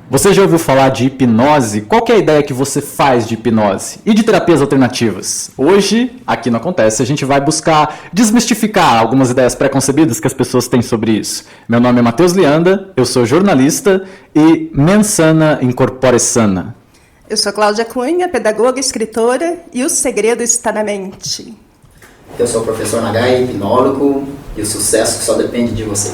Você já ouviu falar de hipnose? Qual que é a ideia que você faz de hipnose? E de terapias alternativas? Hoje, aqui no Acontece, a gente vai buscar desmistificar algumas ideias pré-concebidas que as pessoas têm sobre isso. Meu nome é Matheus Lianda, eu sou jornalista e mens sana in corpore sana. Eu sou Cláudia Cunha, pedagoga e escritora, e o segredo está na mente. Eu sou o professor Nagai, hipnólogo, e o sucesso só depende de você.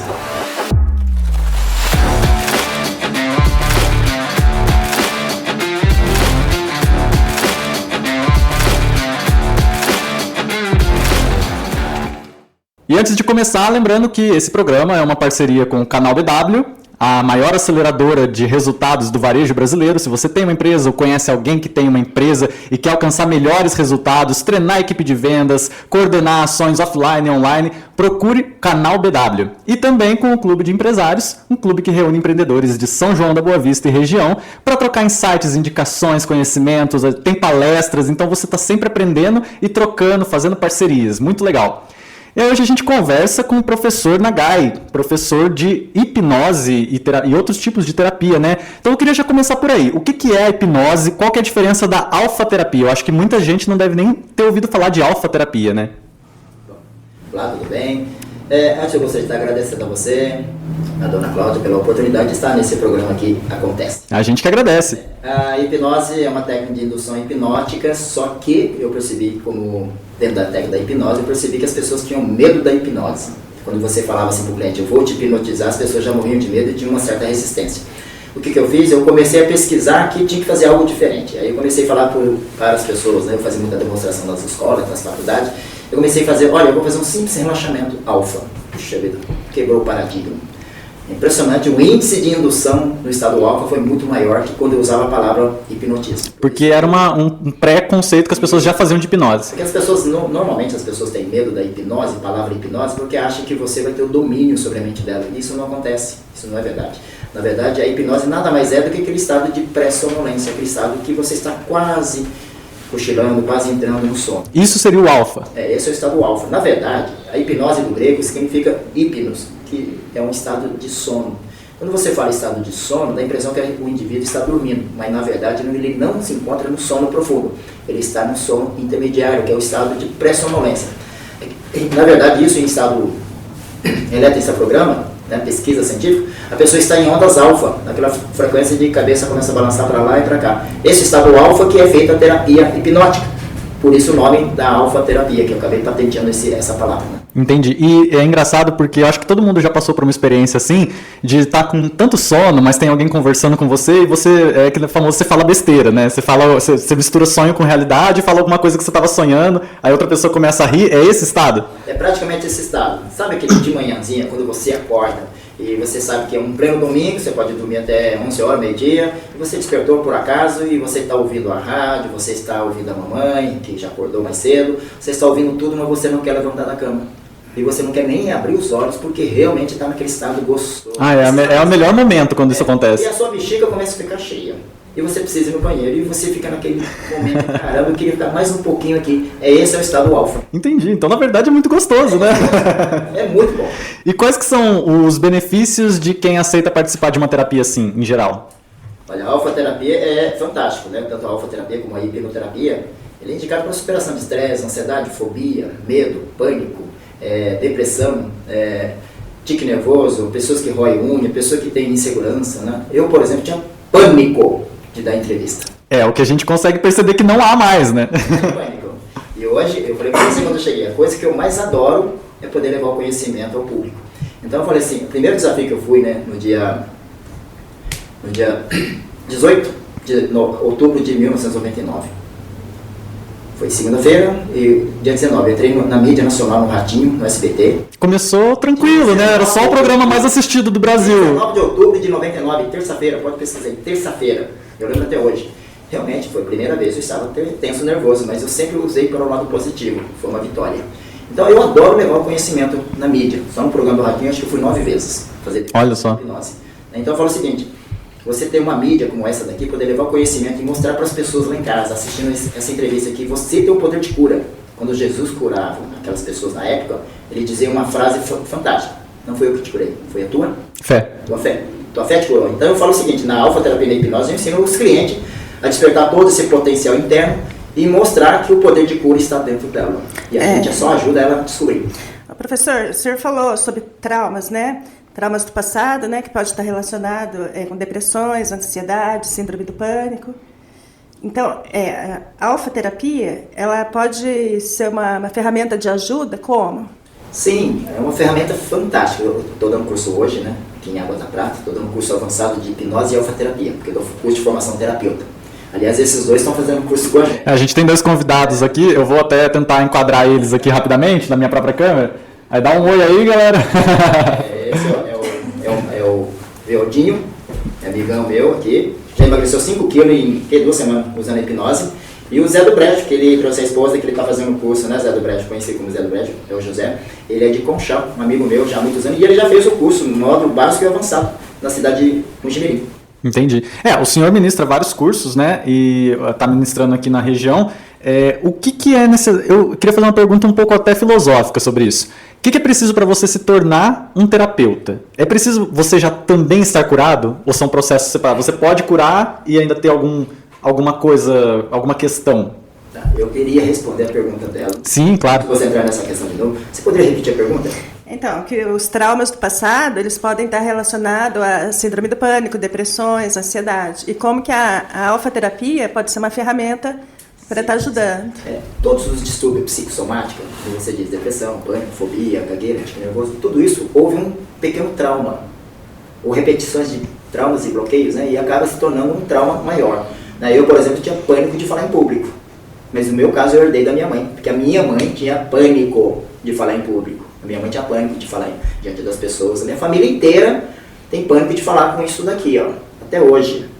E antes de começar, lembrando que esse programa é uma parceria com o Canal BW, a maior aceleradora de resultados do varejo brasileiro. Se você tem uma empresa ou conhece alguém que tem uma empresa e quer alcançar melhores resultados, treinar a equipe de vendas, coordenar ações offline e online, procure Canal BW. E também com o Clube de Empresários, um clube que reúne empreendedores de São João da Boa Vista e região para trocar insights, indicações, conhecimentos, tem palestras, então você está sempre aprendendo e trocando, fazendo parcerias. Muito legal. E hoje a gente conversa com o professor Nagai, professor de hipnose e outros tipos de terapia, né? Então eu queria já começar por aí. O que é a hipnose? Qual que é a diferença da alfa-terapia? Eu acho que muita gente não deve nem ter ouvido falar de alfa-terapia, né? Olá, tudo bem? Antes eu gostaria de estar agradecendo a você, a dona Cláudia, pela oportunidade de estar nesse programa que acontece. A gente que agradece. A hipnose é uma técnica de indução hipnótica, só que eu percebi, como dentro da técnica da hipnose, eu percebi que as pessoas tinham medo da hipnose. Quando você falava assim para o cliente, eu vou te hipnotizar, as pessoas já morriam de medo e tinham uma certa resistência. O que eu fiz? Eu comecei a pesquisar que tinha que fazer algo diferente. Aí eu comecei a falar para as pessoas, né? Eu fazia muita demonstração nas escolas, nas faculdades. Eu comecei a fazer, olha, eu vou fazer um simples relaxamento alfa. Puxa vida, quebrou o paradigma. Impressionante, o índice de indução no estado alfa foi muito maior que quando eu usava a palavra hipnotismo. Porque era um pré-conceito que as pessoas já faziam de hipnose. Porque as pessoas, normalmente as pessoas têm medo da hipnose, palavra hipnose, porque acham que você vai ter o domínio sobre a mente dela. Isso não acontece, isso não é verdade. Na verdade, a hipnose nada mais é do que aquele estado de pré-sonolência, aquele estado que você está quase cochilando, quase entrando no sono. Isso seria o alfa? Esse é o estado alfa. Na verdade, a hipnose do grego significa hipnos, que é um estado de sono. Quando você fala estado de sono, dá a impressão que o indivíduo está dormindo, mas na verdade ele não se encontra no sono profundo. Ele está no sono intermediário, que é o estado de pré-sonolência. Na verdade, isso em estado eletroencefalograma, né, pesquisa científica, a pessoa está em ondas alfa, naquela frequência de cabeça começa a balançar para lá e para cá. Esse estado alfa que é feita a terapia hipnótica. Por isso o nome da alfa-terapia, que eu acabei patenteando essa palavra. Né? Entendi. E é engraçado porque eu acho que todo mundo já passou por uma experiência assim, de estar com tanto sono, mas tem alguém conversando com você e você, é aquele famoso, você fala besteira, né? Você mistura sonho com realidade, fala alguma coisa que você estava sonhando, aí outra pessoa começa a rir, é esse estado? É praticamente esse estado. Sabe aquele de manhãzinha, quando você acorda e você sabe que é um pleno domingo, você pode dormir até 11 horas, meio-dia, e você despertou por acaso e você está ouvindo a rádio, você está ouvindo a mamãe, que já acordou mais cedo, você está ouvindo tudo, mas você não quer levantar da cama. E você não quer nem abrir os olhos porque realmente está naquele estado gostoso. É o melhor momento quando isso acontece. E a sua bexiga começa a ficar cheia. E você precisa ir no banheiro. E você fica naquele momento, caramba, eu queria ficar mais um pouquinho aqui. Esse é o estado alfa. Entendi. Então, na verdade, é muito gostoso, né? É muito bom. E quais que são os benefícios de quem aceita participar de uma terapia assim, em geral? Olha, a alfa-terapia é fantástico, né? Tanto a alfa-terapia como a hipnoterapia. Ele é indicado para superação de estresse, ansiedade, fobia, medo, pânico, depressão, tique nervoso, pessoas que roem unha, pessoas que têm insegurança, né? Eu, por exemplo, tinha pânico de dar entrevista. O que a gente consegue perceber que não há mais, né? Pânico. E hoje, eu falei para você quando eu cheguei, a coisa que eu mais adoro é poder levar o conhecimento ao público. Então eu falei assim, o primeiro desafio que eu fui, né, no dia 18 de outubro de 1999. Foi segunda-feira e dia 19, eu entrei na mídia nacional, no Ratinho, no SBT. Começou tranquilo, né? Era só o programa mais assistido do Brasil. 19 de outubro de 99, terça-feira, pode pesquisar aí, terça-feira. Eu lembro até hoje. Realmente, foi a primeira vez, eu estava tenso, nervoso, mas eu sempre usei para o lado positivo, foi uma vitória. Então eu adoro levar o conhecimento na mídia. Só no programa do Ratinho, acho que eu fui 9 vezes fazer Olha só. hipnose. Então eu falo o seguinte, você tem uma mídia como essa daqui, poder levar o conhecimento e mostrar para as pessoas lá em casa, assistindo essa entrevista aqui, você tem o poder de cura. Quando Jesus curava aquelas pessoas na época, ele dizia uma frase fantástica. Não foi eu que te curei, foi a tua fé. Tua fé. afético. Então eu falo o seguinte, na alfa-terapia e na hipnose eu ensino os clientes a despertar todo esse potencial interno e mostrar que o poder de cura está dentro dela. E a gente só ajuda ela a descobrir. Professor, o senhor falou sobre traumas, né? Traumas do passado, né? Que pode estar relacionado com depressões, ansiedade, síndrome do pânico. Então, a alfa-terapia, ela pode ser uma ferramenta de ajuda? Como? Sim, é uma ferramenta fantástica. Eu estou dando curso hoje, né? Aqui em Água da Prata, estou dando curso avançado de hipnose e alfa-terapia, porque eu dou curso de formação terapeuta. Aliás, esses dois estão fazendo curso com a gente. A gente tem 2 convidados aqui, eu vou até tentar enquadrar eles aqui rapidamente na minha própria câmera. Aí dá um oi aí, galera. Esse é o Veodinho, amigão meu aqui. Já emagreceu 5 quilos em 2 semanas usando a hipnose. E o Zé do Brejo, que ele trouxe a esposa, que ele está fazendo um curso, né, Zé do Brejo, conheci como Zé do Brejo, é o José. Ele é de Conchal, um amigo meu já há muitos anos, e ele já fez o curso no módulo básico e avançado na cidade de Mojimirim. Entendi. O senhor ministra vários cursos, né, e está ministrando aqui na região. O que é necessário? Eu queria fazer uma pergunta um pouco até filosófica sobre isso. O que é preciso para você se tornar um terapeuta? É preciso você já também estar curado? Ou são processos separados? Você pode curar e ainda ter alguma coisa, alguma questão? Tá, eu queria responder a pergunta dela. Sim, claro. Se você entrar nessa questão de novo, você poderia repetir a pergunta? Então, que os traumas do passado, eles podem estar relacionados à síndrome do pânico, depressões, ansiedade. E como que a alfa-terapia pode ser uma ferramenta para estar ajudando. Todos os distúrbios psicossomáticos, como você diz, depressão, pânico, fobia, gagueira, tique nervoso, tudo isso houve um pequeno trauma, ou repetições de traumas e bloqueios, né, e acaba se tornando um trauma maior. Eu, por exemplo, tinha pânico de falar em público, mas no meu caso eu herdei da minha mãe, porque a minha mãe tinha pânico de falar em público, a minha mãe tinha pânico de falar diante das pessoas, a minha família inteira tem pânico de falar com isso daqui, ó, até hoje.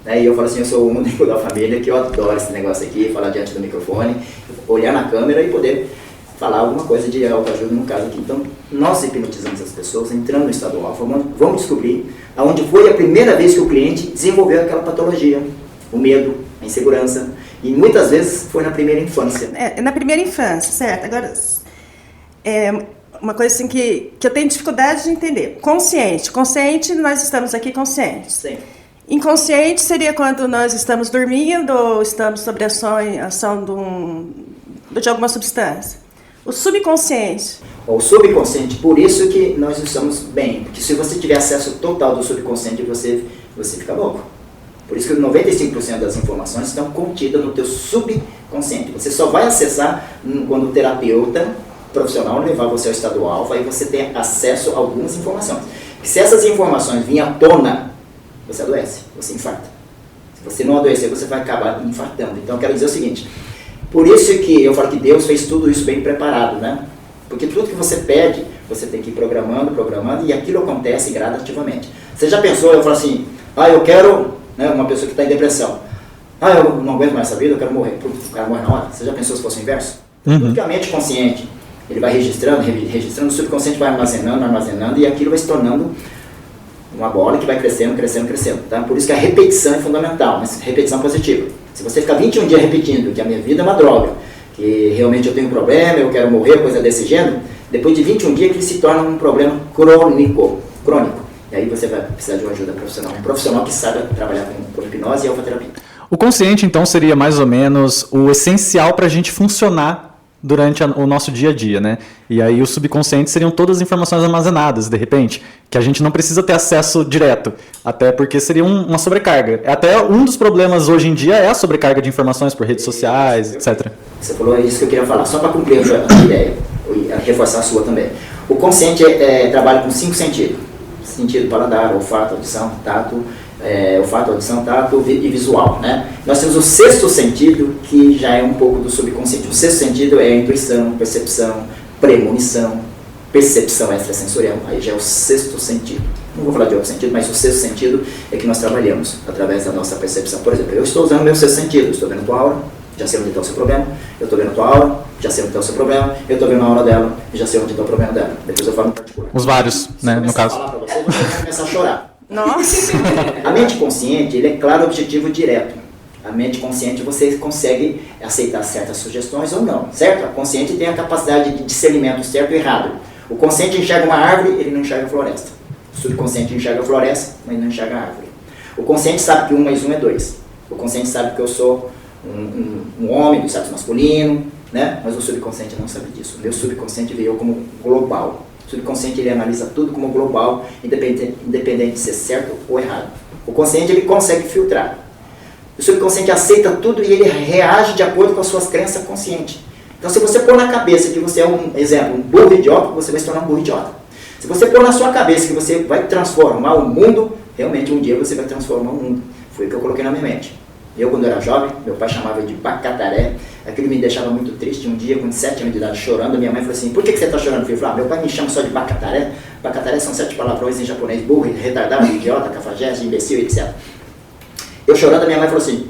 E eu falo assim, eu sou o único da família que eu adoro esse negócio aqui, falar diante do microfone, olhar na câmera e poder falar alguma coisa de autoajuda no caso aqui. Então, nós hipnotizamos as pessoas, entrando no estado alfa, vamos descobrir aonde foi a primeira vez que o cliente desenvolveu aquela patologia, o medo, a insegurança, e muitas vezes foi na primeira infância. Na primeira infância, certo. Agora, uma coisa assim que eu tenho dificuldade de entender. Consciente, nós estamos aqui conscientes. Sim. Inconsciente seria quando nós estamos dormindo ou estamos sob ação de alguma substância. O subconsciente. O subconsciente, por isso que nós estamos bem. Porque se você tiver acesso total do subconsciente, você fica louco. Por isso que 95% das informações estão contidas no teu subconsciente. Você só vai acessar quando o terapeuta profissional levar você ao estado alfa e você tem acesso a algumas informações. Se essas informações virem à tona, você adoece, você infarta. Se você não adoecer, você vai acabar infartando. Então eu quero dizer o seguinte, por isso que eu falo que Deus fez tudo isso bem preparado, né? Porque tudo que você pede, você tem que ir programando, e aquilo acontece gradativamente. Você já pensou, eu falo assim, eu quero, né, uma pessoa que está em depressão, eu não aguento mais essa vida, eu quero morrer. O cara morre na hora. Você já pensou se fosse o inverso? Tudo que a mente consciente, ele vai registrando, o subconsciente vai armazenando, e aquilo vai se tornando uma bola que vai crescendo, tá? Por isso que a repetição é fundamental, mas repetição positiva. Se você ficar 21 dias repetindo que a minha vida é uma droga, que realmente eu tenho um problema, eu quero morrer, coisa desse gênero, depois de 21 dias que se torna um problema crônico. E aí você vai precisar de uma ajuda profissional, um profissional que saiba trabalhar com hipnose e alfa-terapia. O consciente, então, seria mais ou menos o essencial para a gente funcionar durante o nosso dia a dia, né? E aí o subconsciente seriam todas as informações armazenadas, de repente, que a gente não precisa ter acesso direto, até porque seria uma sobrecarga. Até um dos problemas hoje em dia é a sobrecarga de informações por redes sociais, etc. Você falou isso que eu queria falar, só para cumprir a ideia, e reforçar a sua também. O consciente trabalha com 5 sentidos. Sentido paladar, olfato, audição, tato, e visual, né? Nós temos o 6º sentido, que já é um pouco do subconsciente. O 6º sentido é a intuição, percepção, premonição, percepção extrasensorial. Aí já é o 6º sentido. Não vou falar de outro sentido, mas o 6º sentido é que nós trabalhamos através da nossa percepção. Por exemplo, eu estou usando o meu 6º sentido, eu estou vendo a tua aura, já sei onde está o seu problema, eu estou vendo a tua aura, já sei onde está o seu problema, eu estou vendo a aura dela, já sei onde está o problema dela. Depois eu falo no particular. Os vários, né, no caso. Se eu falar para você vai começar a chorar. Nossa! A mente consciente, ele é claro, objetivo direto. A mente consciente, você consegue aceitar certas sugestões ou não, certo? A consciente tem a capacidade de discernimento certo e errado. O consciente enxerga uma árvore, ele não enxerga a floresta. O subconsciente enxerga a floresta, mas não enxerga a árvore. O consciente sabe que 1 mais 1 é 2. O consciente sabe que eu sou um homem do sexo masculino, né? Mas o subconsciente não sabe disso. O meu subconsciente vê eu como global. O subconsciente ele analisa tudo como global, independente de ser certo ou errado. O consciente ele consegue filtrar. O subconsciente aceita tudo e ele reage de acordo com as suas crenças conscientes. Então, se você pôr na cabeça que você é um burro idiota, você vai se tornar um burro idiota. Se você pôr na sua cabeça que você vai transformar o mundo, realmente um dia você vai transformar o mundo. Foi o que eu coloquei na minha mente. Eu, quando era jovem, meu pai chamava de bacataré. Aquilo me deixava muito triste. Um dia, com 7 anos de idade, chorando, minha mãe falou assim: por que você está chorando, filho? Eu falei: meu pai me chama só de bacataré. Bacataré são 7 palavrões em japonês: burro, retardado, idiota, cafajeste, imbecil, etc. Eu chorando, a minha mãe falou assim,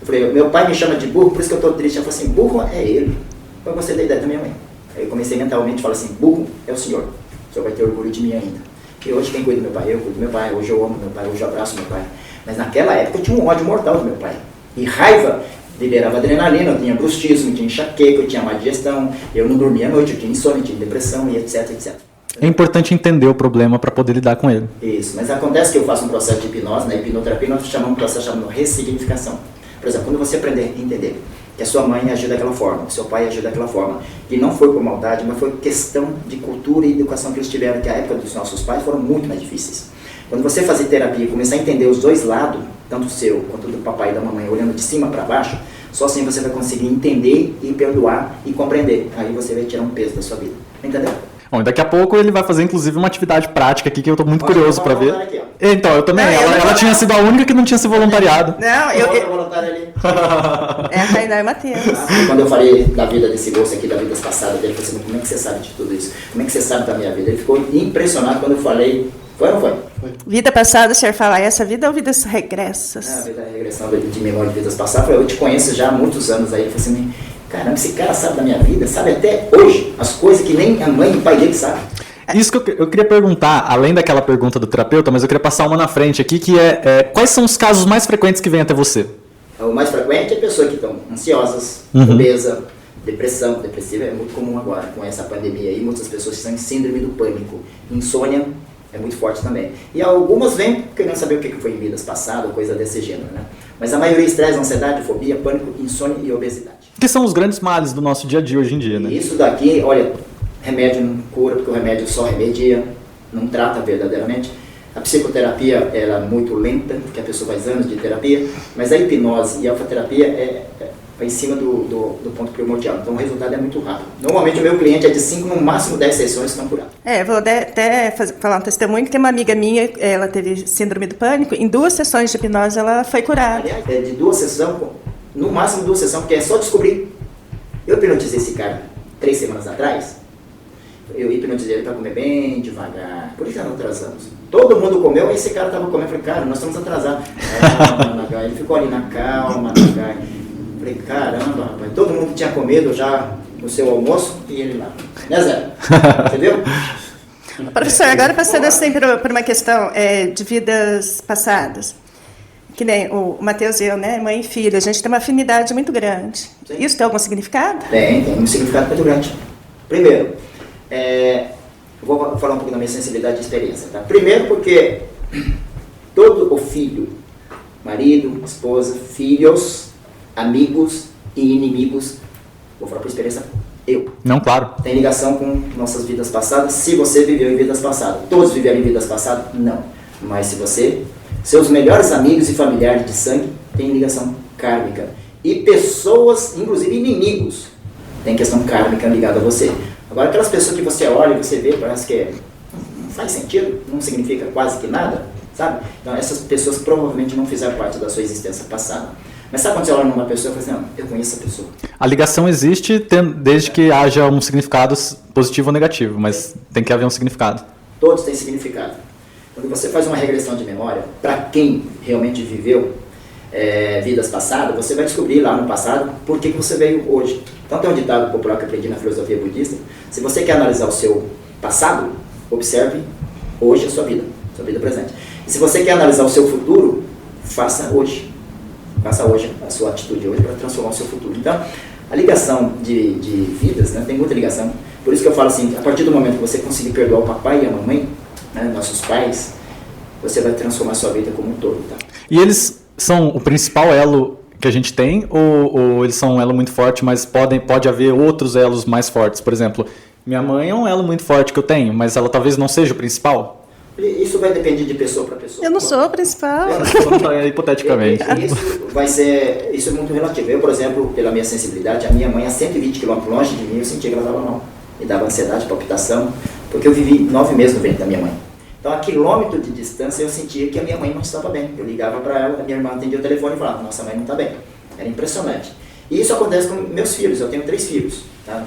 eu falei: meu pai me chama de burro, por isso que eu estou triste. Ela falou assim: burro é ele. Eu gostei da ideia da minha mãe. Aí eu comecei mentalmente a falar assim: burro é o senhor. O senhor vai ter orgulho de mim ainda. E hoje quem cuida do meu pai? Eu cuido do meu pai. Hoje eu amo meu pai, hoje eu abraço meu pai. Mas naquela época eu tinha um ódio mortal do meu pai. E raiva liberava adrenalina, eu tinha bruxismo, eu tinha enxaqueca, eu tinha má digestão, eu não dormia à noite, eu tinha insônia, eu tinha depressão e etc, etc. É importante entender o problema para poder lidar com ele. Isso, mas acontece que eu faço um processo de hipnose, na hipnoterapia nós chamamos um processo chamado ressignificação. Por exemplo, quando você aprender a entender que a sua mãe agiu daquela forma, que seu pai agiu daquela forma, que não foi por maldade, mas foi questão de cultura e educação que eles tiveram, que a época dos nossos pais foram muito mais difíceis. Quando você fazer terapia e começar a entender os dois lados, tanto o seu quanto do papai e da mamãe, olhando de cima para baixo, só assim você vai conseguir entender e perdoar e compreender. Aí você vai tirar um peso da sua vida. Entendeu? Bom, daqui a pouco ele vai fazer inclusive uma atividade prática aqui que eu tô muito curioso para ver. Aqui, então, eu também. Não, ela tinha sido a única que não tinha se voluntariado. Não, eu voluntário ali. É a Tainá e o Matheus. Quando eu falei da vida desse moço aqui, da vida passada dele, ele falou assim: como é que você sabe de tudo isso? Como é que você sabe da minha vida? Ele ficou impressionado quando eu falei. Foi ou não foi? Vida passada, o senhor fala essa vida ou vidas regressas? A vida regressão de memória de vidas passadas. Eu te conheço já há muitos anos aí. Eu falei assim: caramba, esse cara sabe da minha vida, sabe até hoje as coisas que nem a mãe e o pai dele sabem. Isso que eu queria perguntar, além daquela pergunta do terapeuta, mas eu queria passar uma na frente aqui, que quais são os casos mais frequentes que vêm até você? O mais frequente é pessoas que estão ansiosas, obesa, depressão. Depressiva é muito comum agora, com essa pandemia aí, muitas pessoas estão em síndrome do pânico. Insônia é muito forte também. E algumas vêm querendo saber o que foi em vidas passadas, coisa desse gênero, né? Mas a maioria é estresse, ansiedade, fobia, pânico, insônia e obesidade. Que são os grandes males do nosso dia a dia hoje em dia, né? E isso daqui, olha, remédio não cura, porque o remédio só remedia, não trata verdadeiramente. A psicoterapia ela é muito lenta, porque a pessoa faz anos de terapia, mas a hipnose e a alfaterapia é em cima do ponto primordial. Então o resultado é muito rápido. Normalmente o meu cliente é de 5, no máximo 10 sessões estão curados. Vou até falar um testemunho, que tem uma amiga minha, ela teve síndrome do pânico, em 2 sessões de hipnose ela foi curada. Aliás, é de 2 sessões, no máximo 2 sessões, porque é só descobrir. Eu hipnotizei esse cara 3 semanas atrás, eu hipnotizei ele para comer bem devagar, por isso nós atrasamos. Todo mundo comeu, aí esse cara estava comendo, eu falei: cara, nós estamos atrasados. Ele ficou ali na calma, falei: caramba, rapaz, todo mundo tinha comido já o seu almoço e ele lá. Né, Zé? Entendeu? Professor, agora passando assim por uma questão de vidas passadas. Que nem o Matheus e eu, né, mãe e filho, a gente tem uma afinidade muito grande. Sim. Isso tem algum significado? Tem um significado muito grande. Primeiro, vou falar um pouco da minha sensibilidade de experiência. Tá? Primeiro porque todo o filho, marido, esposa, filhos, amigos e inimigos, vou falar por experiência, Não, claro. tem ligação com nossas vidas passadas. Se você viveu em vidas passadas, todos viveram em vidas passadas? Não. Mas se você, seus melhores amigos e familiares de sangue têm ligação kármica. E pessoas, inclusive inimigos, têm questão kármica ligada a você. Agora, aquelas pessoas que você olha e você vê, parece que não faz sentido, não significa quase que nada, sabe? Então, essas pessoas provavelmente não fizeram parte da sua existência passada. Mas sabe quando você olha numa pessoa e fala assim: não, eu conheço essa pessoa. A ligação existe desde que haja um significado positivo ou negativo, mas tem que haver um significado. Todos têm significado. Quando você faz uma regressão de memória, para quem realmente viveu vidas passadas, você vai descobrir lá no passado por que você veio hoje. Então tem um ditado popular que eu aprendi na filosofia budista: se você quer analisar o seu passado, observe hoje a sua vida presente. E se você quer analisar o seu futuro, faça hoje a sua atitude hoje para transformar o seu futuro. Então, a ligação de vidas, né, tem muita ligação. Por isso que eu falo assim: a partir do momento que você conseguir perdoar o papai e a mamãe, né, nossos pais, você vai transformar a sua vida como um todo. Tá? E eles são o principal elo que a gente tem, ou eles são um elo muito forte, mas pode haver outros elos mais fortes? Por exemplo, minha mãe é um elo muito forte que eu tenho, mas ela talvez não seja o principal? Isso vai depender de pessoa para pessoa. Eu não sou a principal. Hipoteticamente. Isso é muito relativo. Eu, por exemplo, pela minha sensibilidade, a minha mãe a 120 km longe de mim, eu sentia que ela estava mal. Me dava ansiedade, palpitação, porque eu vivi 9 meses no ventre da minha mãe. Então, a quilômetro de distância, eu sentia que a minha mãe não estava bem. Eu ligava para ela, a minha irmã atendia o telefone e falava, nossa mãe não está bem. Era impressionante. E isso acontece com meus filhos. Eu tenho 3 filhos, tá?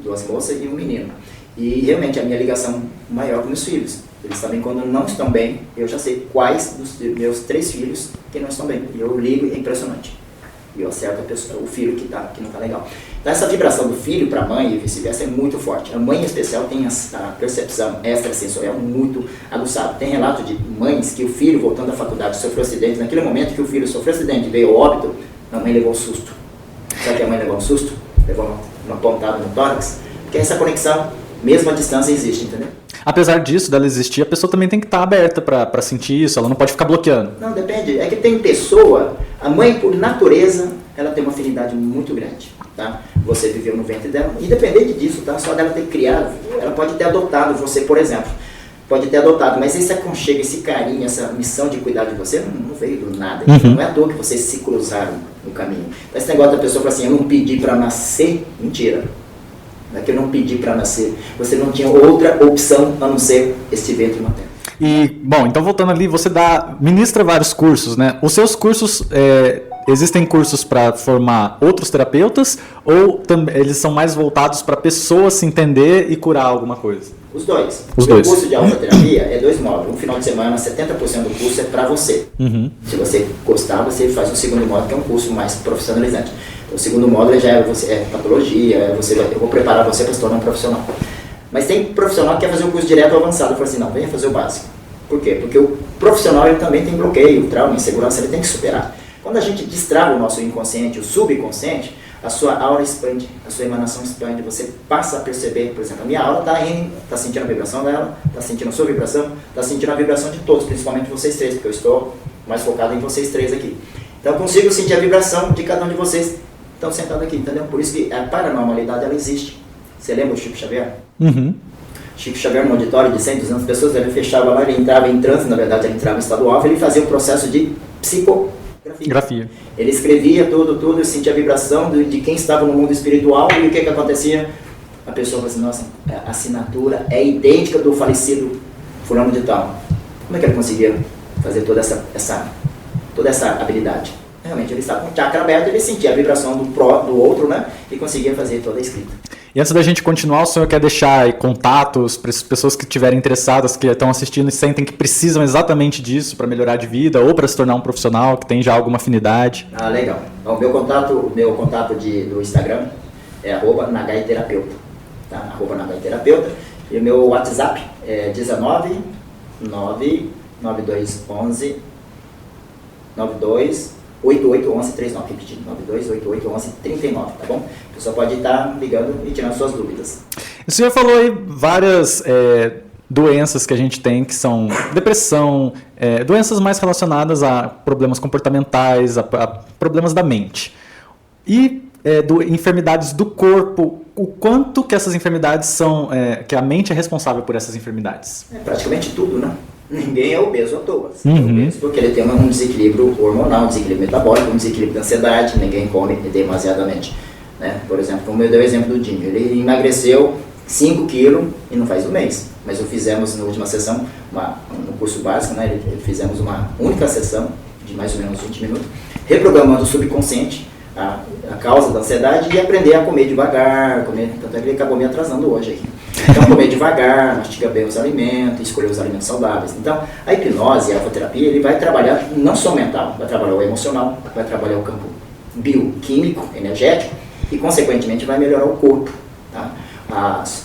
duas moças e um menino. E realmente a minha ligação maior com meus filhos. Eles também, quando não estão bem, eu já sei quais dos meus 3 filhos que não estão bem. E eu ligo, é impressionante. E eu acerto o filho que não está legal. Então, essa vibração do filho para a mãe e vice-versa é muito forte. A mãe, em especial, tem a percepção extrasensorial muito aguçada. Tem relato de mães que o filho, voltando da faculdade, sofreu acidente. Naquele momento que o filho sofreu acidente e veio ao óbito, a mãe levou um susto. Sabe que a mãe levou um susto? Levou uma pontada no tórax? Porque essa conexão, mesmo à distância, existe, entendeu? Apesar disso, dela existir, a pessoa também tem que estar aberta para sentir isso, ela não pode ficar bloqueando. Não, depende. É que tem pessoa, a mãe por natureza, ela tem uma afinidade muito grande, tá? Você viveu no ventre dela, independente disso, tá? Só dela ter criado, ela pode ter adotado você, por exemplo. Pode ter adotado, mas esse aconchego, esse carinho, essa missão de cuidar de você não veio do nada. Uhum. Não é à toa que vocês se cruzaram no caminho. Então, esse negócio da pessoa falar assim, eu não pedi para nascer, mentira. Não é que eu não pedi para nascer. Você não tinha outra opção a não ser esse ventre materno. E, bom, então voltando ali, você ministra vários cursos, né? Os seus cursos, existem cursos para formar outros terapeutas ou eles são mais voltados para a pessoa se entender e curar alguma coisa? Os dois. O curso de alfa-terapia é 2 módulos. Um final de semana, 70% do curso é para você. Uhum. Se você gostar, você faz o segundo módulo, que é um curso mais profissionalizante. O segundo módulo já é patologia, eu vou preparar você para se tornar um profissional. Mas tem profissional que quer fazer o curso direto ou avançado. Eu falo assim, não, venha fazer o básico. Por quê? Porque o profissional ele também tem bloqueio, trauma, insegurança, ele tem que superar. Quando a gente destrava o nosso inconsciente, o subconsciente, a sua aura expande, a sua emanação expande, você passa a perceber, por exemplo, a minha aura está sentindo a vibração dela, está sentindo a sua vibração, está sentindo a vibração de todos, principalmente vocês 3, porque eu estou mais focado em vocês 3 aqui. Então eu consigo sentir a vibração de cada um de vocês que estão sentados aqui, entendeu? Por isso que a paranormalidade, ela existe. Você lembra do Chico Xavier? Uhum. Chico Xavier, no auditório de 100, 200 pessoas, ele fechava lá, ele entrava em transe, na verdade ele entrava em estado alfa, ele fazia o processo de psicografia. Ele escrevia tudo, sentia a vibração de quem estava no mundo espiritual e o que acontecia? A pessoa falou assim, nossa, a assinatura é idêntica do falecido fulano de tal. Como é que ele conseguia fazer toda essa habilidade? Realmente, ele estava com o chakra aberto, ele sentia a vibração do outro, né? E conseguia fazer toda a escrita. E antes da gente continuar, o senhor quer deixar aí contatos para as pessoas que estiverem interessadas, que estão assistindo e sentem que precisam exatamente disso para melhorar de vida ou para se tornar um profissional que tem já alguma afinidade? Ah, legal. Então, meu contato do Instagram é @nagaiterapeuta, tá? @nagaiterapeuta. E o meu WhatsApp é 19 99211 881139, repetindo, 92881139, tá bom? Você só pode estar ligando e tirando suas dúvidas. O senhor falou aí várias doenças que a gente tem, que são depressão, doenças mais relacionadas a problemas comportamentais, a problemas da mente. E enfermidades do corpo, o quanto que essas enfermidades são, que a mente é responsável por essas enfermidades? Praticamente tudo, né? Ninguém é obeso à toa. É obeso porque ele tem um desequilíbrio hormonal, um desequilíbrio metabólico, um desequilíbrio de ansiedade, ninguém come demasiadamente. Né? Por exemplo, como eu dei o exemplo do Jimmy, ele emagreceu 5 quilos e não faz um mês. Mas fizemos na última sessão, no curso básico, né? Fizemos uma única sessão de mais ou menos 20 minutos, reprogramando o subconsciente, a causa da ansiedade e aprender a comer devagar, tanto é que ele acabou me atrasando hoje aqui. Então, comer devagar, mastigar bem os alimentos, escolher os alimentos saudáveis. Então, a hipnose e a alfa-terapia, ele vai trabalhar não só o mental, vai trabalhar o emocional, vai trabalhar o campo bioquímico, energético e, consequentemente, vai melhorar o corpo. Tá?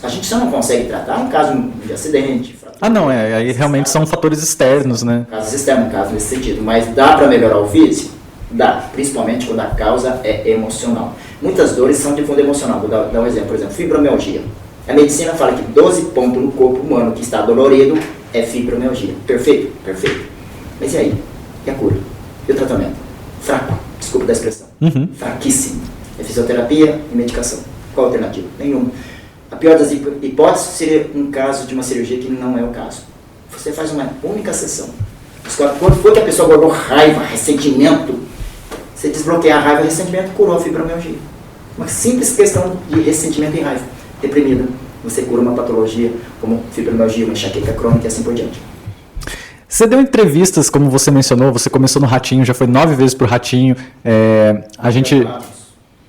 A gente só não consegue tratar um caso de acidente. Não, aí realmente são fatores externos, né? Casos externos, casos nesse sentido. Mas dá para melhorar o físico? Dá, principalmente quando a causa é emocional. Muitas dores são de fundo emocional. Vou dar um exemplo, por exemplo, fibromialgia. A medicina fala que 12 pontos no corpo humano que está dolorido é fibromialgia. Perfeito? Perfeito. Mas e aí? E a cura? E o tratamento? Fraco. Desculpa da expressão. Fraquíssimo. É fisioterapia e medicação. Qual a alternativa? Nenhuma. A pior das hipóteses seria um caso de uma cirurgia que não é o caso. Você faz uma única sessão. Quando foi que a pessoa guardou raiva, ressentimento, você desbloqueia a raiva e o ressentimento, curou a fibromialgia. Uma simples questão de ressentimento e raiva reprimida. Você cura uma patologia como fibromialgia, uma enxaqueca crônica e assim por diante. Você deu entrevistas, como você mencionou, você começou no Ratinho, já foi 9 vezes pro Ratinho. A gente...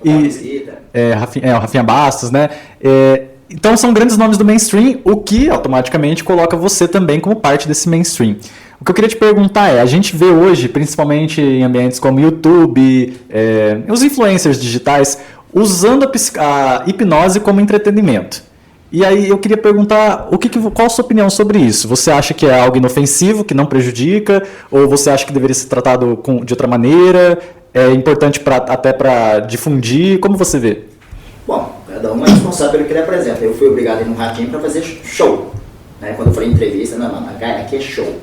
o Rafinha Bastos, né? Então são grandes nomes do mainstream, o que automaticamente coloca você também como parte desse mainstream. O que eu queria te perguntar a gente vê hoje, principalmente em ambientes como YouTube, os influencers digitais, usando a hipnose como entretenimento. E aí eu queria perguntar, qual a sua opinião sobre isso? Você acha que é algo inofensivo, que não prejudica? Ou você acha que deveria ser tratado de outra maneira? É importante até para difundir? Como você vê? Bom, cada um é responsável pelo que ele apresenta. Eu fui obrigado a ir no Ratinho para fazer show. Né? Quando eu falei entrevista, não, aqui é show.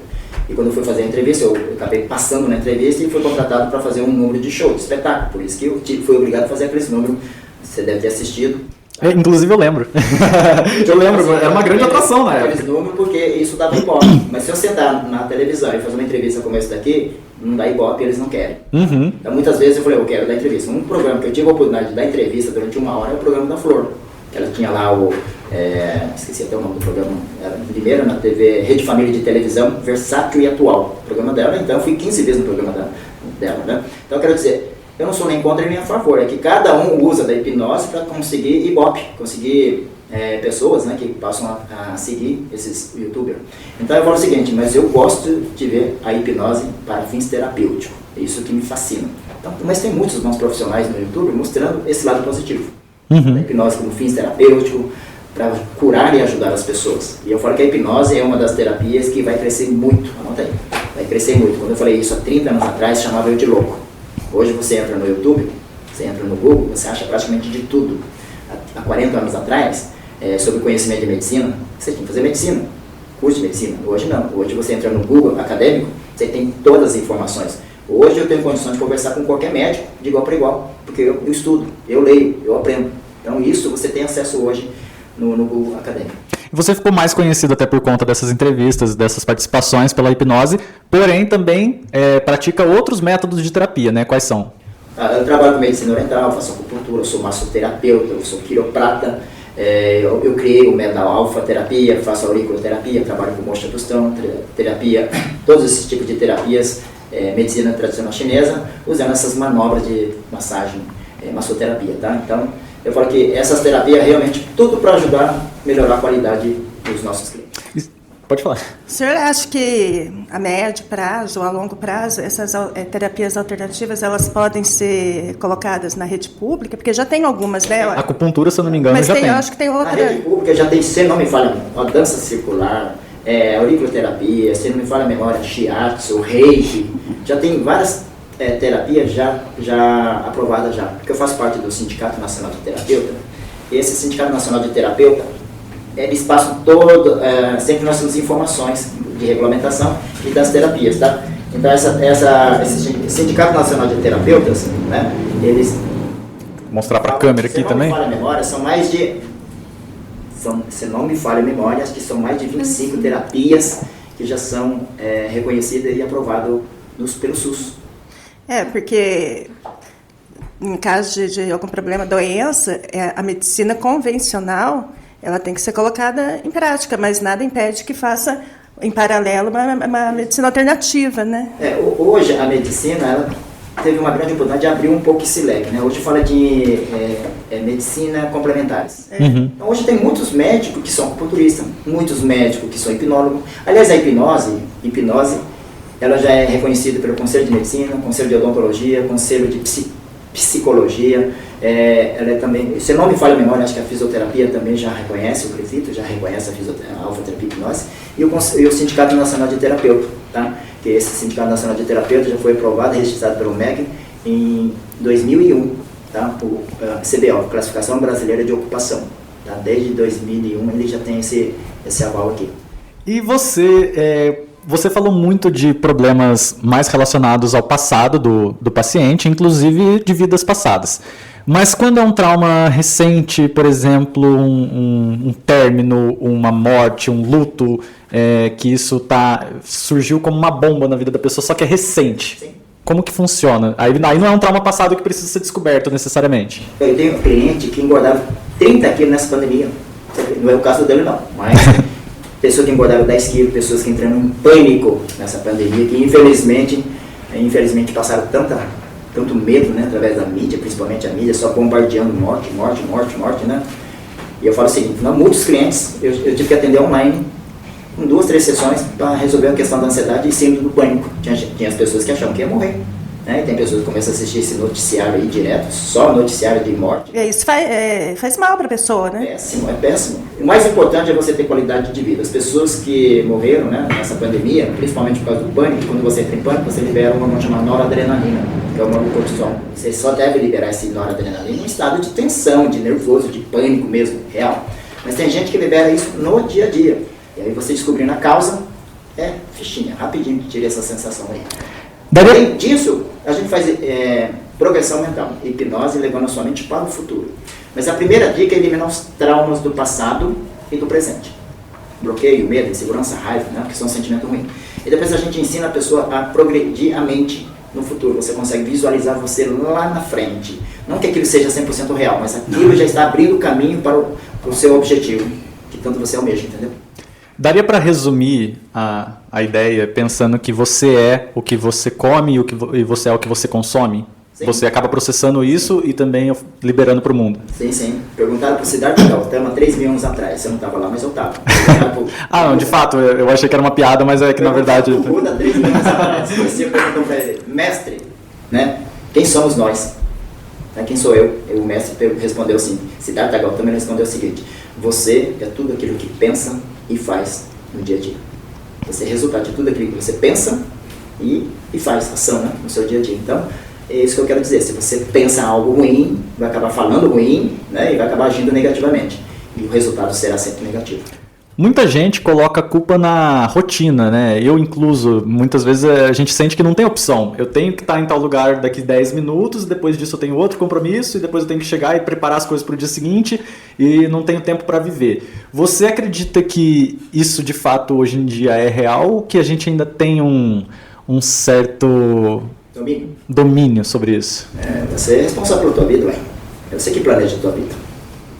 E quando eu fui fazer a entrevista, eu acabei passando na entrevista e fui contratado para fazer um número de show, de espetáculo. Por isso que eu fui obrigado a fazer aquele número. Você deve ter assistido. Inclusive eu lembro. Eu lembro, era uma grande atração na época. Número porque isso dava ibope. Mas se eu sentar na televisão e fazer uma entrevista como essa daqui, não dá ibope, eles não querem. Então muitas vezes eu falei, eu quero dar entrevista. Um programa que eu tive a oportunidade de dar entrevista durante 1 hora é o programa da Flor. Ela tinha lá esqueci até o nome do programa, era primeiro na TV Rede Família de Televisão, Versátil e Atual. O programa dela, então eu fui 15 vezes no programa dela, né? Então eu quero dizer, eu não sou nem contra nem a favor, é que cada um usa da hipnose para conseguir ibope, conseguir pessoas, né, que passam a seguir esses youtubers. Então eu falo o seguinte, mas eu gosto de ver a hipnose para fins terapêuticos, é isso que me fascina. Então, mas tem muitos bons profissionais no YouTube mostrando esse lado positivo. A hipnose como fins terapêuticos, para curar e ajudar as pessoas. E eu falo que a hipnose é uma das terapias que vai crescer muito, anota aí, vai crescer muito. Quando eu falei isso há 30 anos atrás, chamava eu de louco. Hoje você entra no YouTube, você entra no Google, você acha praticamente de tudo. Há 40 anos atrás, sobre conhecimento de medicina, você tinha que fazer medicina, curso de medicina. Hoje não, hoje você entra no Google acadêmico, você tem todas as informações. Hoje eu tenho condição de conversar com qualquer médico de igual para igual, porque eu estudo, eu leio, eu aprendo. Então isso você tem acesso hoje no Google acadêmico. Você ficou mais conhecido até por conta dessas entrevistas, dessas participações pela hipnose, porém também pratica outros métodos de terapia, né? Quais são? Eu trabalho com medicina oriental, faço acupuntura, sou massoterapeuta, eu sou quiroprata, eu criei o método alfa terapia, faço auriculoterapia, trabalho com mocha tostão, terapia, todos esses tipos de terapias, medicina tradicional chinesa, usando essas manobras de massagem, massoterapia, tá? Então, eu falo que essas terapias realmente tudo para ajudar a melhorar a qualidade dos nossos clientes. Pode falar. O senhor acha que a médio prazo ou a longo prazo essas terapias alternativas elas podem ser colocadas na rede pública? Porque já tem algumas, né? A acupuntura, se eu não me engano, mas já tem. Eu acho que tem outra. Na rede pública já tem, se não me falha, a dança circular, auriculoterapia, se não me falha a memória, shiatsu, reiki, já tem várias terapias já aprovadas já. Porque eu faço parte do Sindicato Nacional de Terapeuta, e esse Sindicato Nacional de Terapeuta, eles passam sempre nós temos informações de regulamentação e das terapias, tá? Então esse Sindicato Nacional de Terapeutas, né, eles... Mostrar para a câmera aqui também? Se não me falha a memória, são mais de... se não me falha a memória, acho que são mais de 25 terapias que já são reconhecidas e aprovadas pelo SUS. Porque em caso de algum problema, doença, a medicina convencional ela tem que ser colocada em prática, mas nada impede que faça em paralelo uma medicina alternativa, né? Hoje a medicina ela teve uma grande oportunidade de abrir um pouco esse leque, né? Hoje fala de medicina complementares. Então, hoje tem muitos médicos que são acupunturistas, muitos médicos que são hipnólogos. Aliás, a hipnose ela já é reconhecida pelo Conselho de Medicina, Conselho de Odontologia, Conselho de Psicologia. Ela também, se não me falha a memória, acho que a fisioterapia também já reconhece o quesito, já reconhece a alfa-terapia e hipnose. E o Sindicato Nacional de Terapeuta, tá? Que esse Sindicato Nacional de Terapeuta já foi aprovado e registrado pelo MEC em 2001, tá? O CBO, Classificação Brasileira de Ocupação. Tá? Desde 2001 ele já tem esse aval aqui. E você falou muito de problemas mais relacionados ao passado do paciente, inclusive de vidas passadas. Mas quando é um trauma recente, por exemplo, um término, uma morte, um luto, que isso surgiu como uma bomba na vida da pessoa, só que é recente. Sim. Como que funciona? Aí não é um trauma passado que precisa ser descoberto necessariamente. Eu tenho um cliente que engordava 30 quilos nessa pandemia. Não é o caso dele não, mas pessoas que engordaram 10 quilos, pessoas que entraram em pânico nessa pandemia, que infelizmente passaram tanto medo, né, através da mídia, principalmente a mídia, só bombardeando morte, né? E eu falo o seguinte, muitos clientes eu tive que atender online, com 2, 3 sessões, para resolver a questão da ansiedade e síndrome do pânico. Tinha as pessoas que achavam que ia morrer, né? E tem pessoas que começam a assistir esse noticiário aí direto, só noticiário de morte. Isso faz mal para a pessoa, né? É péssimo. O mais importante é você ter qualidade de vida. As pessoas que morreram, né, nessa pandemia, principalmente por causa do pânico, quando você entra em pânico, você libera uma hormônio chamada noradrenalina, que é o hormônio do cortisol. Você só deve liberar esse noradrenalina em um estado de tensão, de nervoso, de pânico mesmo, real. Mas tem gente que libera isso no dia a dia. E aí você descobrindo a causa, fichinha, rapidinho, tira essa sensação aí. Além disso, a gente faz progressão mental, hipnose levando a sua mente para o futuro. Mas a primeira dica é eliminar os traumas do passado e do presente. Bloqueio, medo, insegurança, raiva, né, que são sentimentos ruins. E depois a gente ensina a pessoa a progredir a mente no futuro. Você consegue visualizar você lá na frente. Não que aquilo seja 100% real, mas aquilo já está abrindo o caminho para o seu objetivo, que tanto você almeja, entendeu? Daria para resumir a ideia pensando que você é o que você come e você é o que você consome? Sim. Você acaba processando isso e também liberando para o mundo. Sim. Perguntaram para o Siddhartha Gautama 3 mil anos atrás. Você não estava lá, mas eu estava. Não, de fato, eu achei que era uma piada, mas é que na verdade... O Buda 3 mil anos atrás. Você perguntou para ele, mestre, né? Quem somos nós? Quem sou eu? O mestre respondeu assim, Siddhartha Gautama respondeu o seguinte, você é tudo aquilo que pensa e faz no dia a dia. Você é resultado de tudo aquilo que você pensa e faz, ação, né, no seu dia a dia. Então, é isso que eu quero dizer. Se você pensa algo ruim, vai acabar falando ruim, né, e vai acabar agindo negativamente. E o resultado será sempre negativo. Muita gente coloca a culpa na rotina, né? Eu incluso, muitas vezes a gente sente que não tem opção. Eu tenho que estar em tal lugar daqui 10 minutos, depois disso eu tenho outro compromisso, e depois eu tenho que chegar e preparar as coisas para o dia seguinte, e não tenho tempo para viver. Você acredita que isso de fato hoje em dia é real, ou que a gente ainda tem um certo domínio sobre isso? Você é responsável pela tua vida, ué. É você que planeja a tua vida.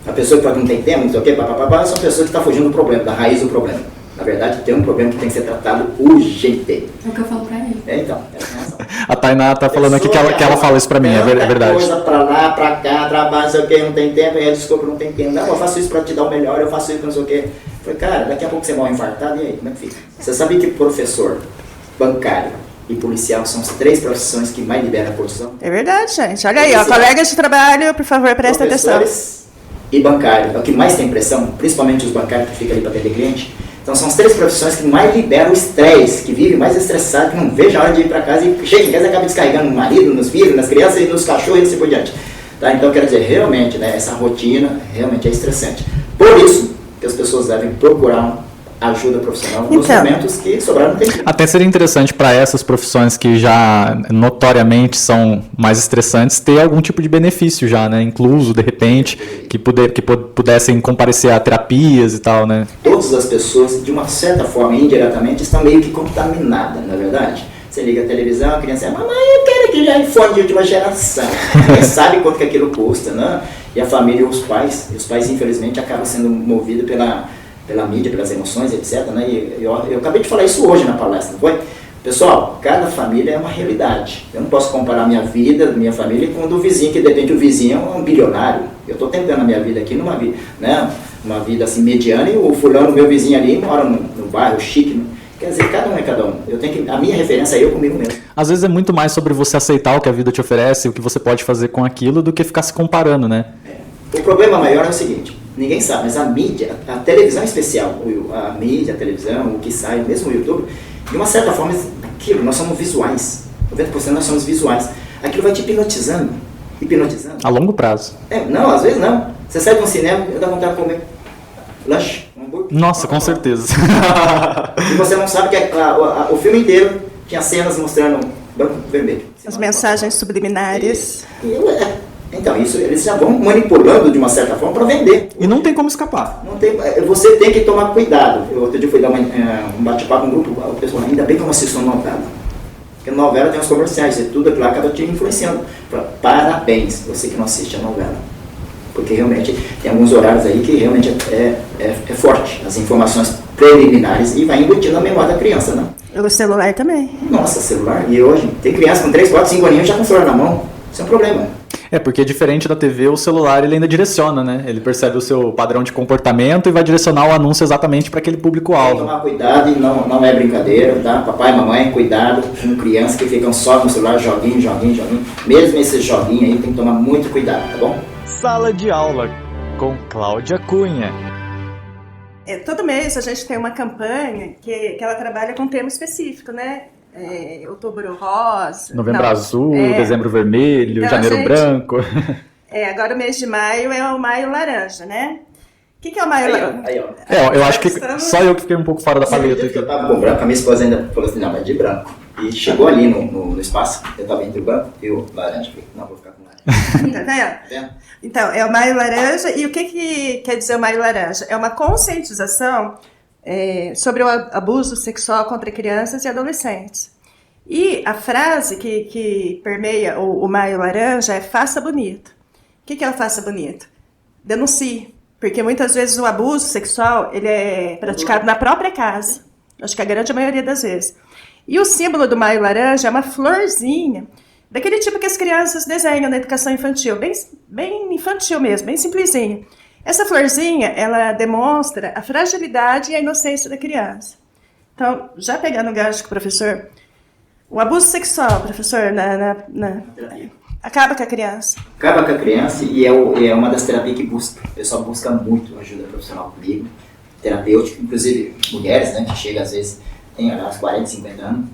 A pessoa que fala que não tem tempo, não sei o quê, são pessoas que estão fugindo do problema, da raiz do problema. Na verdade, tem um problema que tem que ser tratado urgente. É o que eu falo pra ele. Então. A Tainá tá falando aqui que ela fala isso pra mim, é verdade. Coisa pra lá, pra cá, trabalho, não sei o quê, não tem tempo, aí desculpa, não tem tempo. Não, eu faço isso pra te dar o melhor, eu faço isso pra não sei o quê. Eu falei, cara, daqui a pouco você morre infartado, e aí, como é que fica? Você sabia que professor, bancário e policial são as 3 profissões que mais liberam cortisol? É verdade, gente. Olha aí, colegas de trabalho, por favor, prestem atenção. E bancário, é o que mais tem pressão, principalmente os bancários que ficam ali para atender cliente. Então são as 3 profissões que mais liberam o estresse, que vivem mais estressado, que não vejo a hora de ir para casa e chega em casa e acaba descarregando no marido, nos filhos, nas crianças e nos cachorros e assim por diante. Tá? Então quero dizer, realmente, né, essa rotina realmente é estressante. Por isso que as pessoas devem procurar ajuda profissional nos momentos que sobraram no tempo. Até seria interessante para essas profissões que já notoriamente são mais estressantes ter algum tipo de benefício já, né? Incluso, de repente, que pudessem comparecer a terapias e tal, né? Todas as pessoas, de uma certa forma, indiretamente, estão meio que contaminadas, na verdade. Você liga a televisão, a criança diz, mamãe, eu quero aquele iPhone de última geração. Ninguém sabe quanto que aquilo custa, né? E a família e os pais infelizmente, acabam sendo movidos pela mídia, pelas emoções, etc. Né? E eu acabei de falar isso hoje na palestra, não foi? Pessoal, cada família é uma realidade. Eu não posso comparar minha vida, minha família, com a do vizinho, que de repente o vizinho é um bilionário. Eu estou tentando a minha vida aqui numa vida, né? Uma vida assim mediana, e o fulano, meu vizinho ali, mora no bairro chique, né? Quer dizer, cada um é cada um. A minha referência é eu comigo mesmo. Às vezes é muito mais sobre você aceitar o que a vida te oferece, o que você pode fazer com aquilo, do que ficar se comparando, né? O problema maior é o seguinte, ninguém sabe, mas a mídia, a televisão em especial, a mídia, a televisão, o que sai, mesmo o YouTube, de uma certa forma, aquilo, nós somos visuais. 90% nós somos visuais. Aquilo vai te hipnotizando. A longo prazo. Não, às vezes não. Você sai de um cinema, eu dá vontade de comer lanche, um hambúrguer. Nossa, com certeza. E você não sabe que o filme inteiro tinha cenas mostrando branco e vermelho. As mensagens subliminares. Então, isso eles já vão manipulando de uma certa forma para vender. E não tem como escapar. Você tem que tomar cuidado. Outro dia eu fui dar um bate-papo no grupo, o pessoal, ainda bem que eu não assisto novela. Porque novela tem os comerciais e tudo aquilo acaba te influenciando. Parabéns, você que não assiste a novela. Porque realmente tem alguns horários aí que realmente é forte. As informações preliminares e vai embutindo na memória da criança, né? O celular também. Nossa, celular. E hoje tem criança com 3, 4, 5 aninhos já com o celular na mão. Isso é um problema. Porque diferente da TV, o celular ele ainda direciona, né? Ele percebe o seu padrão de comportamento e vai direcionar o anúncio exatamente para aquele público-alvo. Tem que tomar cuidado e não é brincadeira, tá? Papai e mamãe, cuidado com crianças que ficam só no celular, joguinho. Mesmo esses joguinhos aí, tem que tomar muito cuidado, tá bom? Sala de aula com Cláudia Cunha. Todo mês a gente tem uma campanha que ela trabalha com um tema específico, né? Outubro rosa. Novembro azul, dezembro vermelho, então, janeiro branco. Agora o mês de maio é o maio laranja, né? O que é o maio laranja? Eu acho que só eu que fiquei um pouco fora da paleta aqui. Eu tava com branco, a minha esposa ainda falou assim, não, mas de branco. E chegou ali no espaço, eu tava entre o branco e o laranja. Falei, não, vou ficar com laranja. Tá vendo? Então, é o maio laranja. E o que quer dizer o maio laranja? É uma conscientização sobre o abuso sexual contra crianças e adolescentes. E a frase que permeia o Maio Laranja é faça bonito. O que é o faça bonito? Denuncie. Porque muitas vezes o abuso sexual ele é praticado na própria casa. Acho que a grande maioria das vezes. E o símbolo do Maio Laranja é uma florzinha, daquele tipo que as crianças desenham na educação infantil, bem infantil mesmo, bem simplesinha. Essa florzinha, ela demonstra a fragilidade e a inocência da criança. Então, já pegando o gancho com o professor, o abuso sexual, professor, acaba com a criança. Acaba com a criança e é uma das terapias que busca. O pessoal busca muito ajuda profissional comigo, terapêutica, inclusive mulheres, né, que chegam às vezes, tem uns 40, 50 anos,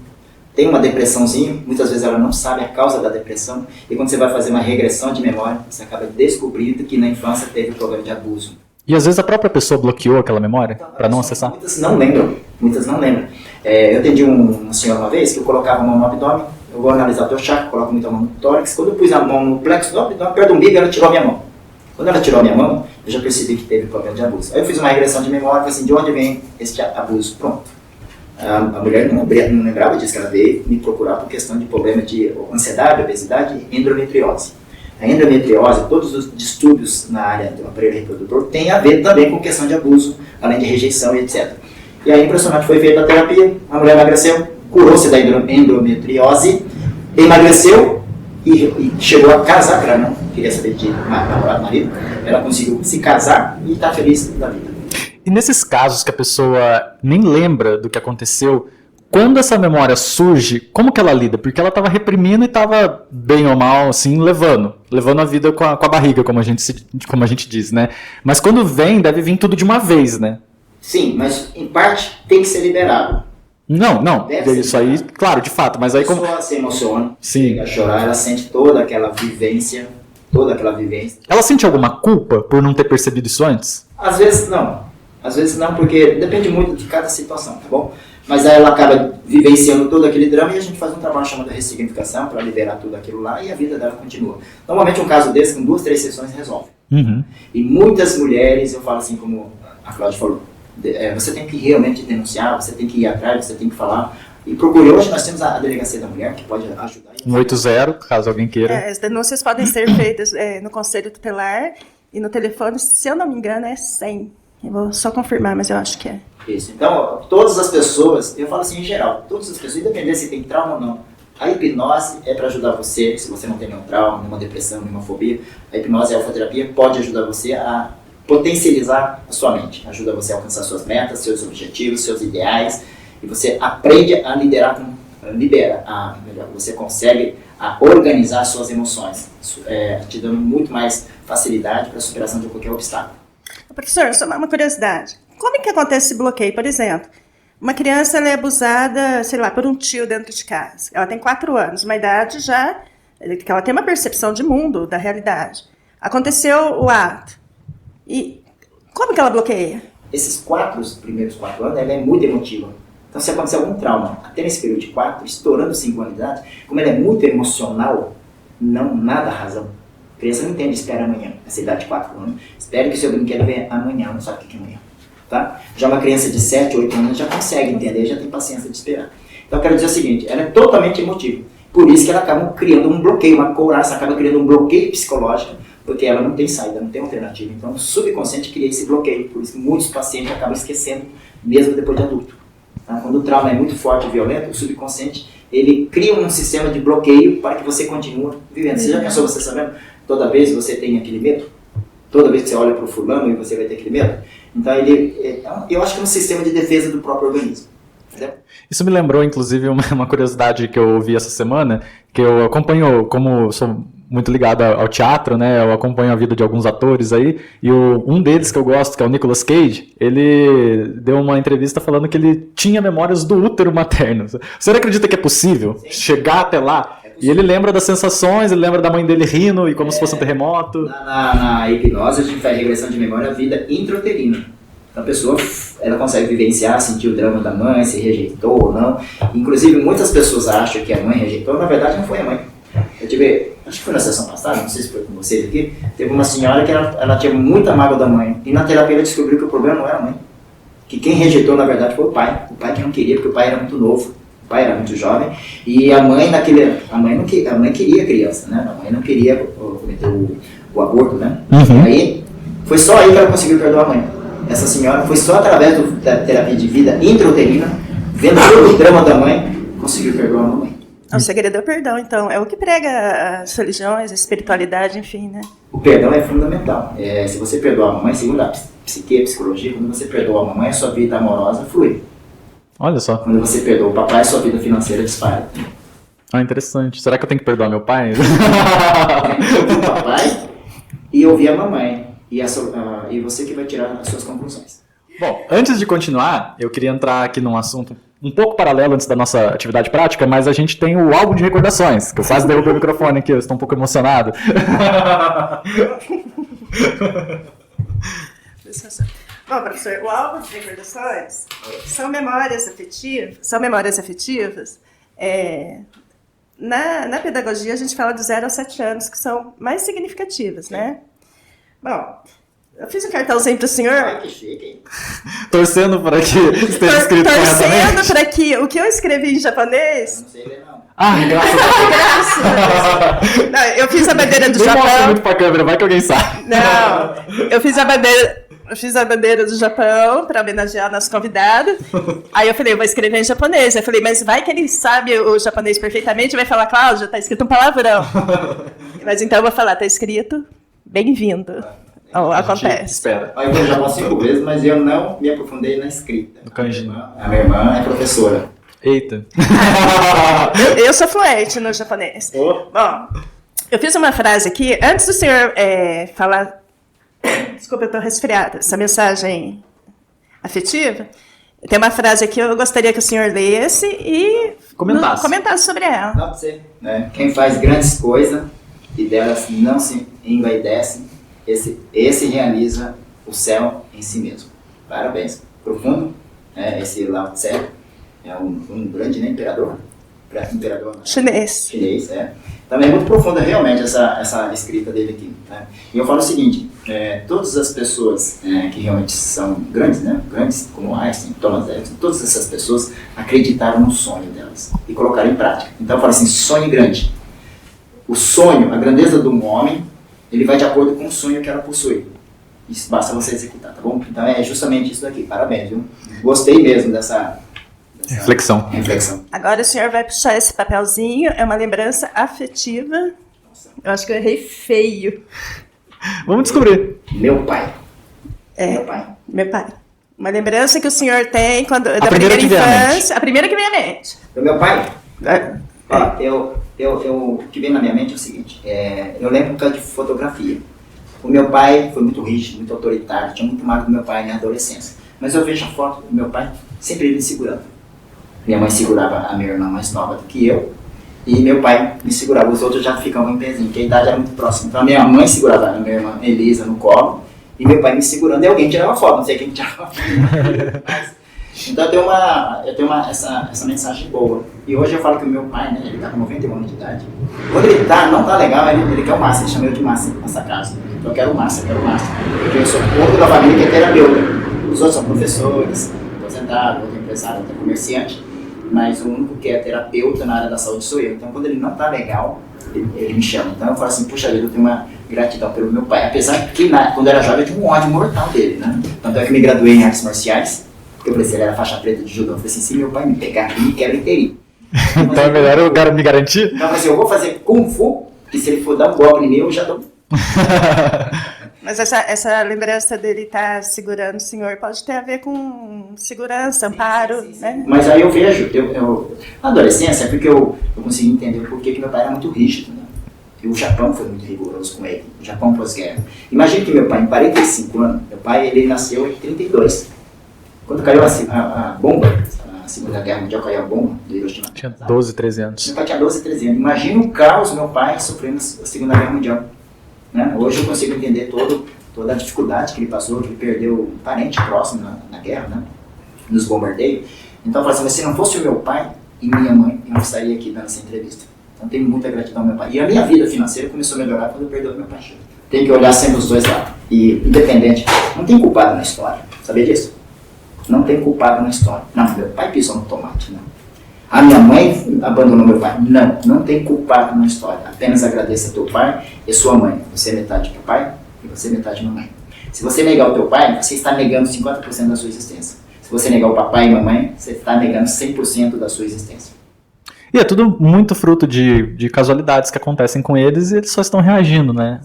tem uma depressãozinha, muitas vezes ela não sabe a causa da depressão, e quando você vai fazer uma regressão de memória, você acaba descobrindo que na infância teve problema de abuso. E às vezes a própria pessoa bloqueou aquela memória para não acessar? Muitas não lembram. Eu atendi uma senhora uma vez que eu colocava a mão no abdômen, eu vou analisar o teu chakra, coloco muita mão no tórax, quando eu pus a mão no plexo do abdômen, perto do umbigo, ela tirou a minha mão. Quando ela tirou a minha mão, eu já percebi que teve problema de abuso. Aí eu fiz uma regressão de memória, falei assim, de onde vem esse abuso? Pronto. A mulher não lembrava disso, que ela veio me procurar por questão de problema de ansiedade, obesidade e endometriose. A endometriose, todos os distúrbios na área do aparelho reprodutor têm a ver também com questão de abuso, além de rejeição e etc. E aí, impressionante, foi feita a terapia, a mulher emagreceu, curou-se da endometriose, emagreceu e chegou a casar, porque ela não queria saber de namorado, marido, ela conseguiu se casar e está feliz da vida. E nesses casos que a pessoa nem lembra do que aconteceu, quando essa memória surge, como que ela lida? Porque ela estava reprimindo e estava, bem ou mal, assim, levando a vida com a barriga, como a gente diz, né? Mas quando vem, deve vir tudo de uma vez, né? Sim, mas em parte tem que ser liberado. Não, isso aí, claro, de fato, mas aí como... A pessoa se emociona, sim, chega a chorar, ela sente toda aquela vivência. Ela sente alguma culpa por não ter percebido isso antes? Às vezes não, porque depende muito de cada situação, tá bom? Mas aí ela acaba vivenciando todo aquele drama e a gente faz um trabalho chamado ressignificação para liberar tudo aquilo lá e a vida dela continua. Normalmente um caso desse, com 2, 3 sessões, resolve. Uhum. E muitas mulheres, eu falo assim como a Cláudia falou, você tem que realmente denunciar, você tem que ir atrás, você tem que falar. E procure, hoje nós temos a Delegacia da Mulher, que pode ajudar. 180, caso alguém queira. As denúncias podem ser feitas no Conselho Tutelar e no telefone, se eu não me engano, é 100. Eu vou só confirmar, mas eu acho que é. Isso. Então, todas as pessoas, eu falo assim em geral, todas as pessoas, independente se tem trauma ou não, a hipnose é para ajudar você, se você não tem nenhum trauma, nenhuma depressão, nenhuma fobia, a hipnose e a alfaterapia pode ajudar você a potencializar a sua mente, ajuda você a alcançar suas metas, seus objetivos, seus ideais, e você aprende a você consegue a organizar suas emoções, te dando muito mais facilidade para a superação de qualquer obstáculo. Professor, só uma curiosidade. Como é que acontece esse bloqueio? Por exemplo, uma criança ela é abusada, sei lá, por um tio dentro de casa. Ela tem 4 anos, uma idade já que ela tem uma percepção de mundo, da realidade. Aconteceu o ato. E como que ela bloqueia? esses primeiros 4 anos, ela é muito emotiva. Então, se acontecer algum trauma, até nesse período de 4, estourando 5 anos de idade, como ela é muito emocional, nada razão. A criança não entende, espera amanhã. Essa idade de 4 anos, espere que o seu brinquedo venha amanhã, não sabe o que é amanhã. Tá? Já uma criança de 7, 8 anos já consegue entender, já tem paciência de esperar. Então, eu quero dizer o seguinte, ela é totalmente emotiva. Por isso que ela acaba criando um bloqueio, uma couraça, acaba criando um bloqueio psicológico, porque ela não tem saída, não tem alternativa. Então, o subconsciente cria esse bloqueio. Por isso que muitos pacientes acabam esquecendo, mesmo depois de adulto. Tá? Quando o trauma é muito forte e violento, o subconsciente ele cria um sistema de bloqueio para que você continue vivendo. Você já pensou, você sabendo, toda vez você tem aquele medo? Toda vez que você olha para o fulano e você vai ter aquele medo? Então, eu acho que é um sistema de defesa do próprio organismo. Entendeu? Isso me lembrou, inclusive, uma curiosidade que eu ouvi essa semana, que eu acompanho, como sou muito ligado ao teatro, né, eu acompanho a vida de alguns atores aí, e um deles que eu gosto, que é o Nicolas Cage, ele deu uma entrevista falando que ele tinha memórias do útero materno. Você acredita que é possível chegar até lá? E ele lembra das sensações, ele lembra da mãe dele rindo, e como se fosse um terremoto. Na hipnose, a gente faz regressão de memória à vida intrauterina. Então, a pessoa ela consegue vivenciar, sentir o drama da mãe, se rejeitou ou não. Inclusive, muitas pessoas acham que a mãe rejeitou, na verdade não foi a mãe. Eu tive, acho que foi na sessão passada, não sei se foi com vocês aqui, teve uma senhora que ela tinha muita mágoa da mãe. E na terapia ela descobriu que o problema não era a mãe. Que quem rejeitou, na verdade, foi o pai. O pai que não queria, porque o pai era muito novo. O pai era muito jovem. E a mãe a mãe queria a criança, né? A mãe não queria cometer o aborto, né? Uhum. Aí, foi só aí que ela conseguiu perdoar a mãe. Essa senhora foi só através da terapia de vida intrauterina, vendo todo o drama da mãe, conseguiu perdoar a mamãe. O segredo é o perdão, então. É o que prega as religiões, a espiritualidade, enfim, né? O perdão é fundamental. Se você perdoar a mamãe, segundo a psique, a psicologia, quando você perdoa a mamãe, a sua vida amorosa flui. Olha só. Quando você perdoa o papai, a sua vida financeira dispara. Ah, interessante. Será que eu tenho que perdoar meu pai? O papai e ouvir a mamãe. E você que vai tirar as suas conclusões. Bom, antes de continuar, eu queria entrar aqui num assunto um pouco paralelo antes da nossa atividade prática, mas a gente tem o álbum de recordações, que eu quase derrubei o microfone aqui, eu estou um pouco emocionado. Bom, professor, o álbum de recordações são memórias afetivas. Na pedagogia, a gente fala do 0 aos 7 anos, que são mais significativas, né? Bom, eu fiz um cartãozinho para o senhor. Ai, que chique, hein? Torcendo para que esteja escrito corretamente. Torcendo para que o que eu escrevi em japonês... Eu não sei ler, não. Ai, graças a Deus. Não, eu fiz a bandeira do Não mostra Japão. muito para a câmera, vai que alguém sabe. Não, eu fiz a bandeira do Japão para homenagear nosso convidado. Aí eu falei, eu vou escrever em japonês. Eu falei, mas vai que ele sabe o japonês perfeitamente e vai falar, Cláudia, tá escrito um palavrão. Mas então eu vou falar, tá escrito bem-vindo. Acontece. Espera. Eu vou Japão 5 vezes, mas eu não me aprofundei na escrita. No kanji. A minha irmã é professora. Eita. Eu sou fluente no japonês. Oh. Bom, eu fiz uma frase aqui, antes do senhor falar... Desculpa, eu estou resfriada. Essa mensagem afetiva, tem uma frase aqui que eu gostaria que o senhor lesse e comentasse sobre ela. Dá pra você, né? Quem faz grandes coisas e delas não se envaidece, esse realiza o céu em si mesmo. Parabéns. Profundo. Esse Lao Tse é um grande, né, imperador. Imperador Chinês. Também é muito profunda realmente essa escrita dele aqui. Né? E eu falo o seguinte, todas as pessoas que realmente são grandes, né? Grandes como Einstein, Thomas Edison, todas essas pessoas acreditaram no sonho delas e colocaram em prática. Então eu falo assim, sonhe grande. O sonho, a grandeza do homem, ele vai de acordo com o sonho que ela possui. Isso basta você executar, tá bom? Então é justamente isso daqui. Parabéns, viu? Gostei mesmo dessa reflexão. Agora o senhor vai puxar esse papelzinho, é uma lembrança afetiva. Eu acho que eu errei feio. Vamos descobrir. Meu pai. Meu pai. Uma lembrança que o senhor tem da primeira infância. A primeira que vem à mente. Do meu pai? O que vem na minha mente é o seguinte, eu lembro por causa de fotografia. O meu pai foi muito rígido, muito autoritário, tinha muito mágoa do meu pai na adolescência. Mas eu vejo a foto do meu pai, sempre ele me segurando. Minha mãe segurava a minha irmã mais nova do que eu, e meu pai me segurava, os outros já ficavam em pezinho, porque a idade era muito próxima. Então a minha mãe segurava a minha irmã Elisa no colo, e meu pai me segurando e alguém tirava foto, não sei quem tirava foto. Então eu tenho essa mensagem boa. E hoje eu falo que o meu pai, né, ele tá com 91 anos de idade. Quando ele não tá legal, ele quer o Márcio, ele chama eu de Márcio nessa casa. Então eu quero o Márcio. Porque eu sou o único da família que é terapeuta. Os outros são professores, aposentados, outro empresário, outro comerciante. Mas o único que é terapeuta na área da saúde sou eu. Então quando ele não tá legal, ele me chama. Então eu falo assim, puxa vida, eu tenho uma gratidão pelo meu pai. Apesar que quando eu era jovem eu tinha um ódio mortal dele, né? Tanto é que eu me graduei em artes marciais. Eu falei, se ele era faixa preta de judô, eu falei assim, se meu pai me pegar aqui, me quebra inteirinho. Então é melhor eu me garantir? Então eu falei assim, eu vou fazer Kung Fu, que se ele for dar um golpe em mim, eu já dou. Mas essa lembrança dele estar segurando o senhor pode ter a ver com segurança, amparo, sim. Né? Mas aí eu vejo, na adolescência, é porque eu consegui entender por que meu pai era muito rígido, né? E o Japão foi muito rigoroso com ele, o Japão pós-guerra. Imagina que meu pai, em 45 anos, meu pai ele nasceu em 32. Quando caiu a bomba, a Segunda Guerra Mundial caiu a bomba do Hiroshima. Tinha 12, 13 anos. Meu pai tinha 12, 13 anos. Imagina o caos meu pai sofrendo a Segunda Guerra Mundial. Né? Hoje eu consigo entender toda a dificuldade que ele passou, que ele perdeu um parente próximo na guerra, né? Nos bombardeios. Então eu falo assim, mas se não fosse o meu pai e minha mãe, eu não estaria aqui dando essa entrevista. Então tenho muita gratidão ao meu pai. E a minha vida financeira começou a melhorar quando eu perdi o meu pai. Tem que olhar sempre os dois lados. E independente, não tem culpado na história. Sabia disso? Não tem culpado na história. Não, meu pai pisou no tomate, não. A minha mãe abandonou meu pai. Não tem culpado na história. Apenas agradeça a teu pai e sua mãe. Você é metade do papai e você é metade da mamãe. Se você negar o teu pai, você está negando 50% da sua existência. Se você negar o papai e a mamãe, você está negando 100% da sua existência. E é tudo muito fruto de casualidades que acontecem com eles e eles só estão reagindo, né?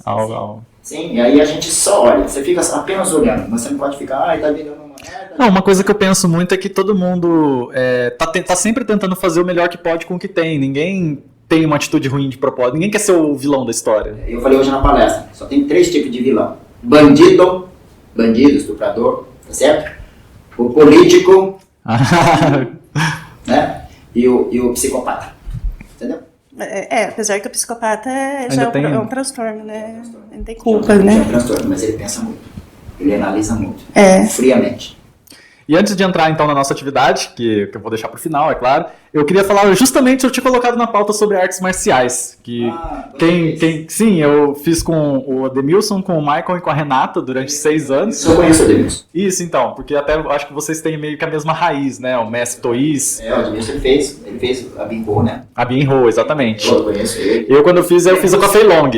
Sim, e aí a gente só olha. Você fica apenas olhando. Você não pode ficar, tá vendo uma moeda. Não, uma coisa que eu penso muito é que todo mundo tá sempre tentando fazer o melhor que pode com o que tem. Ninguém tem uma atitude ruim de propósito. Ninguém quer ser o vilão da história. Eu falei hoje na palestra, só tem 3 tipos de vilão. Bandido, estuprador, tá certo? O político, né? E o psicopata. Entendeu? Apesar que o psicopata já é um transtorno, né? Ele tem culpa, né? É um transtorno, mas ele pensa muito. Ele analisa muito. Friamente. E antes de entrar então na nossa atividade, que eu vou deixar para o final, é claro, eu queria falar justamente, eu tinha colocado na pauta sobre artes marciais, que sim, eu fiz com o Ademilson, com o Michael e com a Renata durante 6 anos. Eu conheço o Ademilson. Isso então, porque até eu acho que vocês têm meio que a mesma raiz, né, o mestre Toís. O Ademilson ele fez a Binho, né? A Binho, exatamente. Eu conheço ele. Quando eu fiz com a Fei Long.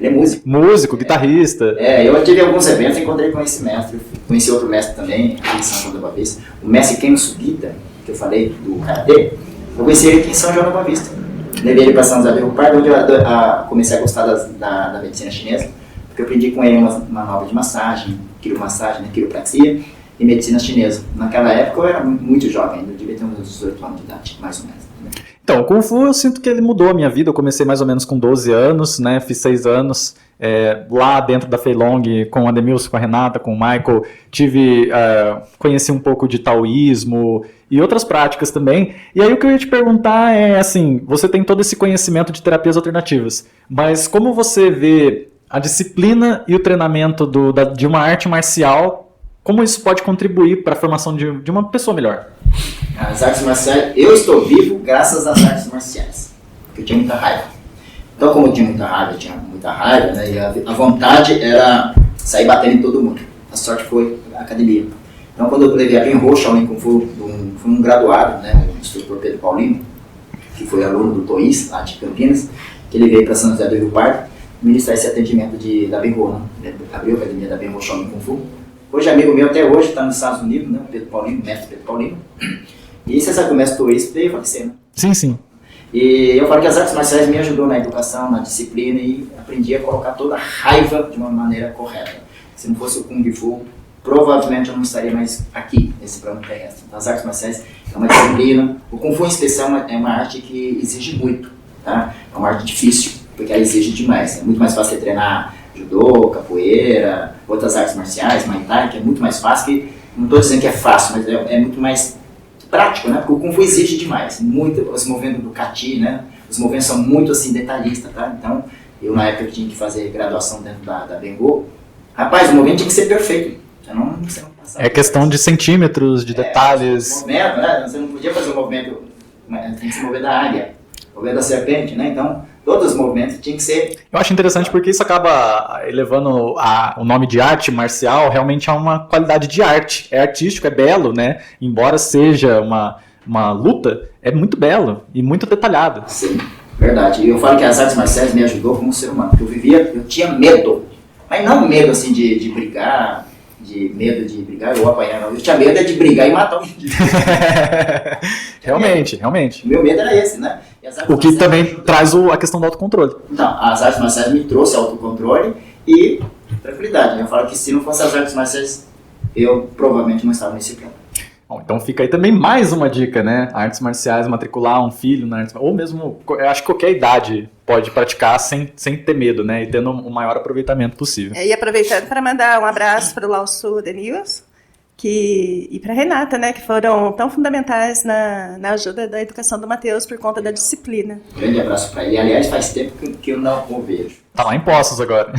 Ele é músico. Músico, guitarrista. Eu tive alguns eventos e encontrei com esse mestre. Conheci outro mestre também, aqui em São João da Boa Vista. O mestre Ken Sugita, que eu falei, do Karatê, eu conheci ele aqui em São João da Boa Vista. Levei ele para São José do Rio Pardo, onde eu comecei a gostar da medicina chinesa, porque eu aprendi com ele uma nova de massagem, quiromassagem, quiropraxia e medicina chinesa. Naquela época eu era muito jovem, eu devia ter uns 18 anos de idade, mais ou menos. Então, o Kung Fu eu sinto que ele mudou a minha vida. Eu comecei mais ou menos com 12 anos, né? Fiz 6 anos lá dentro da Fei Long com o Ademilson, com a Renata, com o Michael. Conheci um pouco de taoísmo e outras práticas também. E aí o que eu ia te perguntar é assim, você tem todo esse conhecimento de terapias alternativas, mas como você vê a disciplina e o treinamento de uma arte marcial, como isso pode contribuir para a formação de uma pessoa melhor? As artes marciais, eu estou vivo graças às artes marciais, porque eu tinha muita raiva. Então, como eu tinha muita raiva, né, e a vontade era sair batendo em todo mundo. A sorte foi a academia. Então, quando eu levei a Binho Shaolin Kung Fu, fui um graduado, né, o instrutor Pedro Paulino, que foi aluno do Toís, lá de Campinas, que ele veio para São José do Rio Pardo ministrar esse atendimento da Binho, né? Ele abriu a academia da Binho Shaolin Kung Fu. Hoje é amigo meu até hoje, está nos Estados Unidos, né, o Pedro Paulino, o mestre Pedro Paulino. E você sabe que o mestre Toís veio falecer, né? Sim, sim. E eu falo que as artes marciais me ajudou na educação, na disciplina e aprendi a colocar toda a raiva de uma maneira correta. Se não fosse o Kung Fu, provavelmente eu não estaria mais aqui, nesse plano terrestre. Então, as artes marciais é uma disciplina. O Kung Fu em especial é uma arte que exige muito, tá? É uma arte difícil, porque ela exige demais. É muito mais fácil você treinar judô, capoeira, outras artes marciais, Muay Thai, que é muito mais fácil, que não estou dizendo que é fácil, mas é muito mais prático, né? Porque o Kung Fu exige demais, muito, os movimentos do Kati, né? Os movimentos são muito assim detalhistas, tá? Então, eu na época tinha que fazer graduação dentro da Binho, Rapaz, o movimento tinha que ser perfeito. Você não passava. É questão de centímetros, de detalhes. O movimento, né? Você não podia fazer o movimento, tem que se mover da águia, mover da serpente, né? Então, todos os movimentos tinham que ser... Eu acho interessante porque isso acaba elevando o nome de arte marcial realmente a uma qualidade de arte. É artístico, é belo, né? Embora seja uma luta, é muito belo e muito detalhado. Sim, verdade. E eu falo que as artes marciais me ajudou como ser humano. Eu tinha medo, mas não medo assim de brigar, de medo de brigar ou apanhar, não. Eu tinha medo de brigar e matar um indivíduo. Realmente. O meu medo era esse, né? O que também traz a questão do autocontrole. Então, as artes marciais me trouxe autocontrole e tranquilidade. Eu falo que se não fosse as artes marciais, eu provavelmente não estava nesse plano. Bom, então fica aí também mais uma dica, né? Artes marciais, matricular um filho na artes, ou mesmo, eu acho que qualquer idade pode praticar sem ter medo, né? E tendo o maior aproveitamento possível. E aproveitando para mandar um abraço para o Lausu Denils e para a Renata, né? Que foram tão fundamentais na ajuda da educação do Matheus por conta da disciplina. Grande abraço para ele. Aliás, faz tempo que eu não o vejo. Tá lá em Poços agora.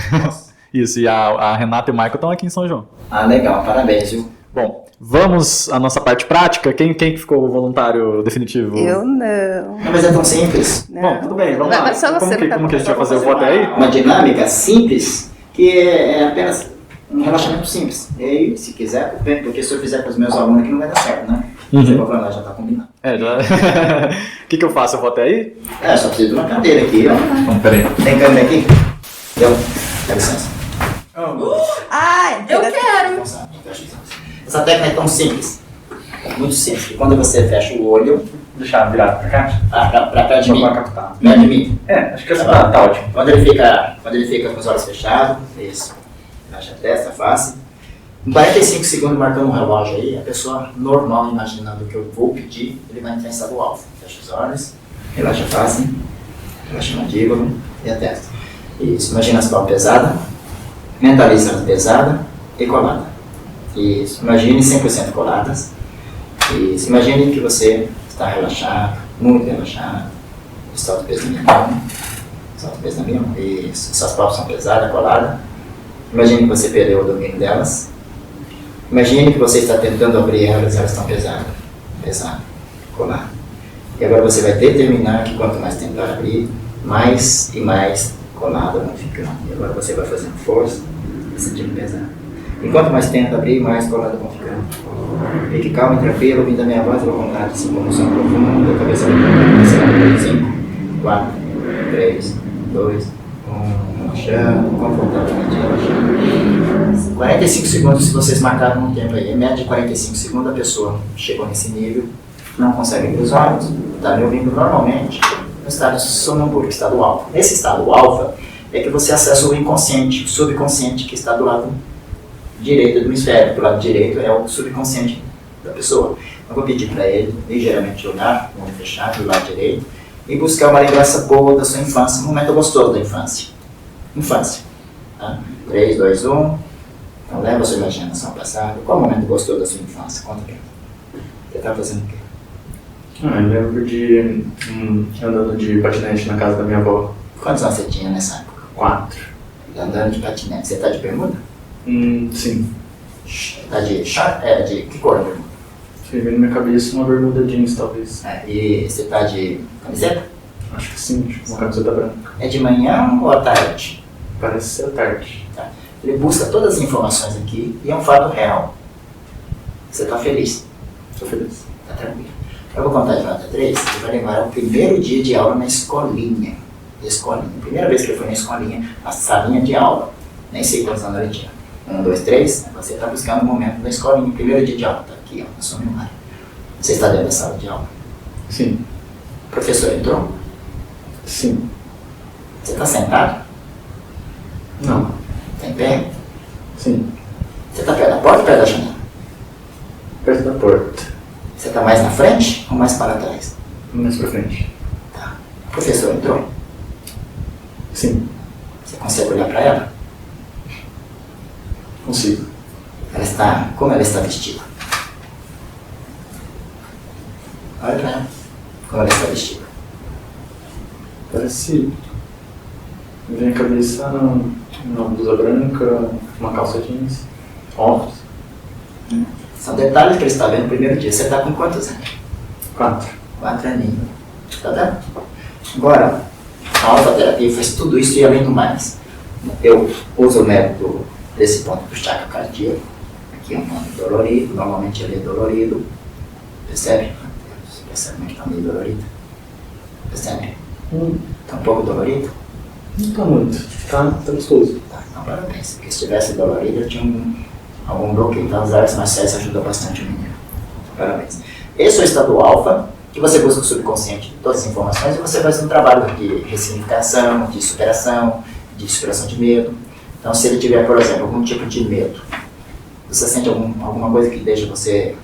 Isso, e a Renata e o Michael estão aqui em São João. Ah, legal. Parabéns, viu? Bom, vamos à nossa parte prática. Quem que ficou o voluntário definitivo? Eu não. Não, mas é tão simples. Não. Bom, tudo bem, vamos lá. Mas só você, Como que a gente vai fazer o voto aí? Uma dinâmica simples que é apenas um relaxamento simples. E aí, se quiser, porque se eu fizer com os meus alunos aqui não vai dar certo, né? Você vai falar, já tá combinado. O que eu faço? Eu voto aí? Só preciso de uma cadeira aqui, ó. Então, peraí. Tem câmera aqui? Deu. Dá licença. Ai, Eu quero! Essa técnica é tão simples. Muito simples. Que quando você fecha o olho... Deixar virado pra cá? Pra cá de mim. Pra captar. Perto de mim. Acho que tá ótimo. Quando ele fica com os olhos fechados, isso. Relaxa a testa, a face. Em 45 segundos, marcando um relógio aí, a pessoa normal, imaginando o que eu vou pedir, ele vai entrar em estado alfa. Fecha os olhos, relaxa a face, relaxa a mandíbula e a testa. Isso. Imagina as palmas pesadas, mentaliza elas pesadas e colada. Isso. Imagine 100% coladas. Isso. Imagine que você está relaxado, muito relaxado. Solta o peso na minha mão. Solta o peso na minha mão. Isso. Suas palmas são pesadas, coladas. Imagine que você perdeu o domínio delas. Imagine que você está tentando abrir elas estão pesadas. Pesadas. Coladas. E agora você vai determinar que quanto mais tentar abrir, mais e mais coladas vão ficando. E agora você vai fazendo força e sentindo pesado. E quanto mais tenta abrir, mais coladas vão ficando. Fique calmo e tranquilo, ouvindo a minha voz, eu vou contar de 5 emoção profunda, a cabeça vai 5, 4, 3, 2, 1, relaxando, confortavelmente relaxando. 45 segundos, se vocês marcaram um tempo aí, em média de 45 segundos, a pessoa chegou nesse nível, não consegue abrir os olhos, está me ouvindo normalmente, no estado sonambúrico, estado alfa. Nesse estado alfa, é que você acessa o inconsciente, o subconsciente que está do lado direito do hemisfério. Do lado direito é o subconsciente da pessoa. Eu vou pedir para ele, ligeiramente olhar, com o olho fechado, do lado direito, e buscar uma lembrança boa da sua infância, um momento gostoso da infância. Infância. Tá? 3, 2, 1. Então leva a sua imaginação passada. Qual o momento gostoso da sua infância? Conta aqui. Você está fazendo o quê? Eu lembro de andando de patinete na casa da minha avó. Quantos anos você tinha nessa época? 4. Andando de patinete. Você está de bermuda? Sim. Está de que cor a bermuda? Veio na minha cabeça uma bermuda jeans, talvez. E você está de camiseta? Acho que sim, uma camiseta branca. É de manhã ou à tarde? Parece ser tarde. Tá. Ele busca todas as informações aqui e é um fato real. Você está feliz? Estou feliz. Está tranquilo. Eu vou contar de 1 até 3, você vai lembrar o primeiro dia de aula na escolinha. Primeira vez que eu fui na escolinha, a salinha de aula. Nem sei quantos anos ele tinha. 1, 2, 3, você está buscando o momento da escolinha. Primeiro dia de aula, está aqui, ó, na sua memória. Você está dentro da sala de aula? Sim. O professor entrou? Sim. Você está sentado? Não. Está em pé? Sim. Você está perto da porta ou perto da janela? Perto da porta. Você está mais na frente ou mais para trás? Mais pra frente. Tá. O professor entrou? Sim. Você consegue olhar para ela? Consigo. Como ela está vestida? Olha para ela. Como ela está vestida? Parece Vem a cabeça uma blusa branca, uma calça jeans, óculos. São detalhes que ele está vendo no primeiro dia. Você está com quantos anos? 4. 4 aninhos. Tá dando? Agora, a alfa-terapia faz tudo isso e além do mais. Eu uso o método desse ponto do chakra cardíaco. Aqui é um ponto dolorido, normalmente ele é dolorido. Percebe? Você percebe como está meio dolorido? Percebe? Está um pouco dolorido? Não tá muito. Tá gostoso. Tá, então parabéns. Porque se estivesse dolorido eu tinha algum bloqueio. Então as artes marciais ajudam bastante o menino. Parabéns. Esse é o estado alfa, que você busca o subconsciente, todas as informações, e você faz um trabalho de ressignificação, de superação de medo. Então, se ele tiver, por exemplo, algum tipo de medo, você sente alguma coisa que deixa você,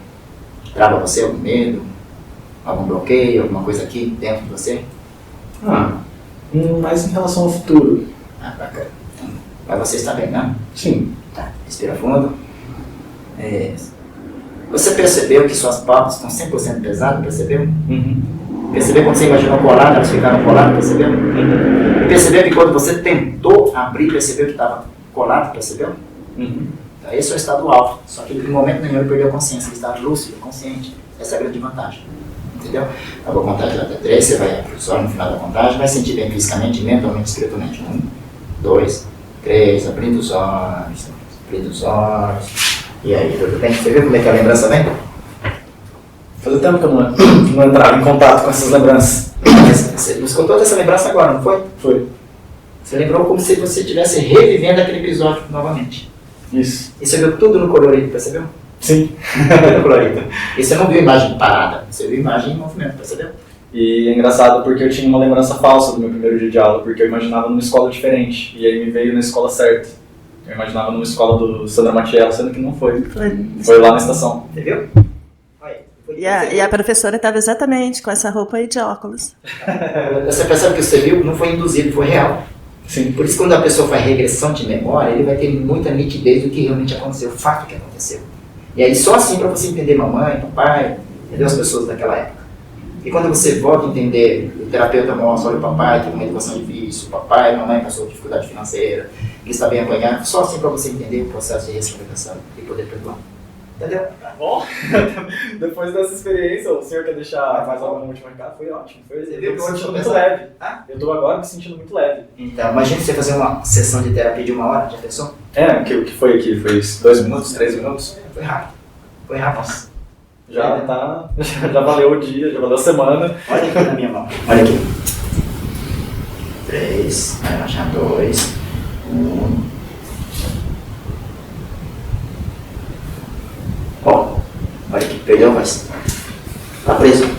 que trava você, algum medo, algum bloqueio, alguma coisa aqui dentro de você? Mais em relação ao futuro. Bacana. Então, mas você está bem, né? Sim. Tá, respira fundo. Você percebeu que suas palmas estão 100% pesadas, percebeu? Percebeu quando você imaginou colar, elas ficaram coladas, percebeu? Percebeu que quando você tentou abrir, percebeu que estava colado, percebeu? Então, esse é o estado alfa, só que em momento nenhum ele perdeu a consciência, ele está lúcido, consciente. Essa é a grande vantagem, entendeu? Eu vou contar de até 3, você vai abrir os olhos no final da contagem, vai sentir bem fisicamente, mentalmente, espiritualmente. 1, 2, 3, abrindo os olhos, abrindo os olhos. E aí, tudo bem? Você viu como é que a lembrança vem? Fazia tempo que eu não entrava em contato com essas lembranças. Você buscou toda essa lembrança agora, não foi? Foi. Você lembrou como se você estivesse revivendo aquele episódio novamente. Isso. E você viu tudo no colorido, percebeu? Sim. No colorido. E você não viu imagem parada, você viu imagem em movimento, percebeu? E é engraçado porque eu tinha uma lembrança falsa do meu primeiro dia de aula, porque eu imaginava numa escola diferente, e aí me veio na escola certa. Eu imaginava numa escola do Sandra Matiello, sendo que não foi. Foi lá na estação. Entendeu? E a professora estava exatamente com essa roupa aí de óculos. Você percebe que você viu não foi induzido, foi real. Sim. Por isso quando a pessoa faz regressão de memória, ele vai ter muita nitidez do que realmente aconteceu, o fato que aconteceu. E aí só assim para você entender mamãe, papai, entendeu? As pessoas daquela época. E quando você volta a entender, o terapeuta mostra, olha o papai teve uma educação difícil, o papai e a mamãe passou dificuldade financeira, ele está bem apanhado, só assim para você entender o processo de ressignificação e poder perdoar. Entendeu? Tá bom. Depois dessa experiência, o senhor quer deixar mais alguma última recado? Foi ótimo. Eu tô me sentindo muito leve. Eu tô agora me sentindo muito leve. Então, imagina você fazer uma sessão de terapia de 1 hora, já pensou? O que foi aqui? Foi 2 minutos, 3 minutos? Foi rápido. Foi rápido. Já valeu o dia, já valeu a semana. Olha aqui na minha mão. Olha aqui. 3, vai baixar 2, 1. Ó, olha aqui, perdeu a voz. Tá preso.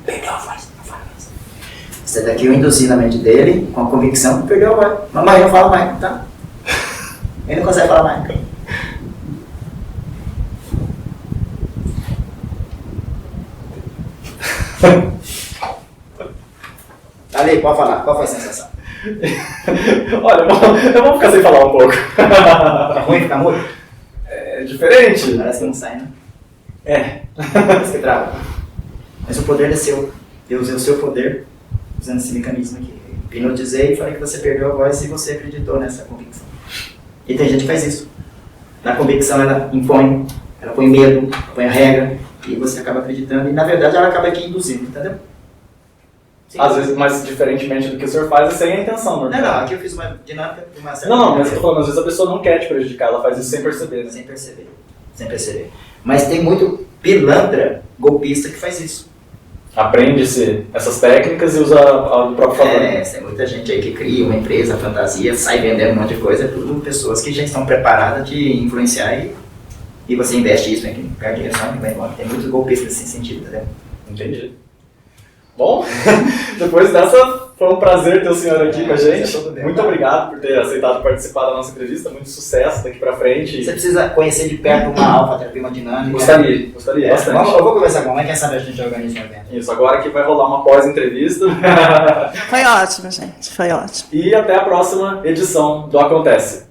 Perdeu a voz, não fala mais. Esse daqui eu induzi na mente dele, com a convicção que perdeu a voz. Mamãe, não fala mais, tá? Ele não consegue falar mais. Ali, pode falar, qual foi a sensação? Olha, eu vou ficar sem falar um pouco. Fica ruim, fica mudo? É diferente. Parece que não sai, né? É. Parece que trava. Mas o poder é seu. Eu usei o seu poder usando esse mecanismo aqui. Hipnotizei e falei que você perdeu a voz e você acreditou nessa convicção. E tem gente que faz isso. Na convicção ela impõe, ela põe medo, põe a regra, e você acaba acreditando, e na verdade ela acaba aqui induzindo, entendeu? Sim. Às vezes, mas diferentemente do que o senhor faz, é sem a intenção, normal. Não, aqui eu fiz uma dinâmica de uma certa... Não, mas eu tô falando, às vezes a pessoa não quer te prejudicar, ela faz isso sem perceber, né? Sem perceber, sem perceber. Mas tem muito pilantra golpista que faz isso. Aprende-se essas técnicas e usa do próprio favor. Tem muita gente aí que cria uma empresa, fantasia, sai vendendo um monte de coisa, tudo pessoas que já estão preparadas de influenciar e você investe isso, né, que perde dinheiro, não vai embora. Tem muitos golpistas nesse sentido, entendeu? Entendi. Bom, depois dessa, foi um prazer ter o senhor aqui com a gente. Muito obrigado por ter aceitado participar da nossa entrevista. Muito sucesso daqui pra frente. Você precisa conhecer de perto uma alfa-terapia, uma dinâmica. Gostaria bastante. Eu vou conversar com a mãe, quem sabe a gente organiza um evento. Isso, agora que vai rolar uma pós-entrevista. Foi ótimo, gente. Foi ótimo. E até a próxima edição do Acontece.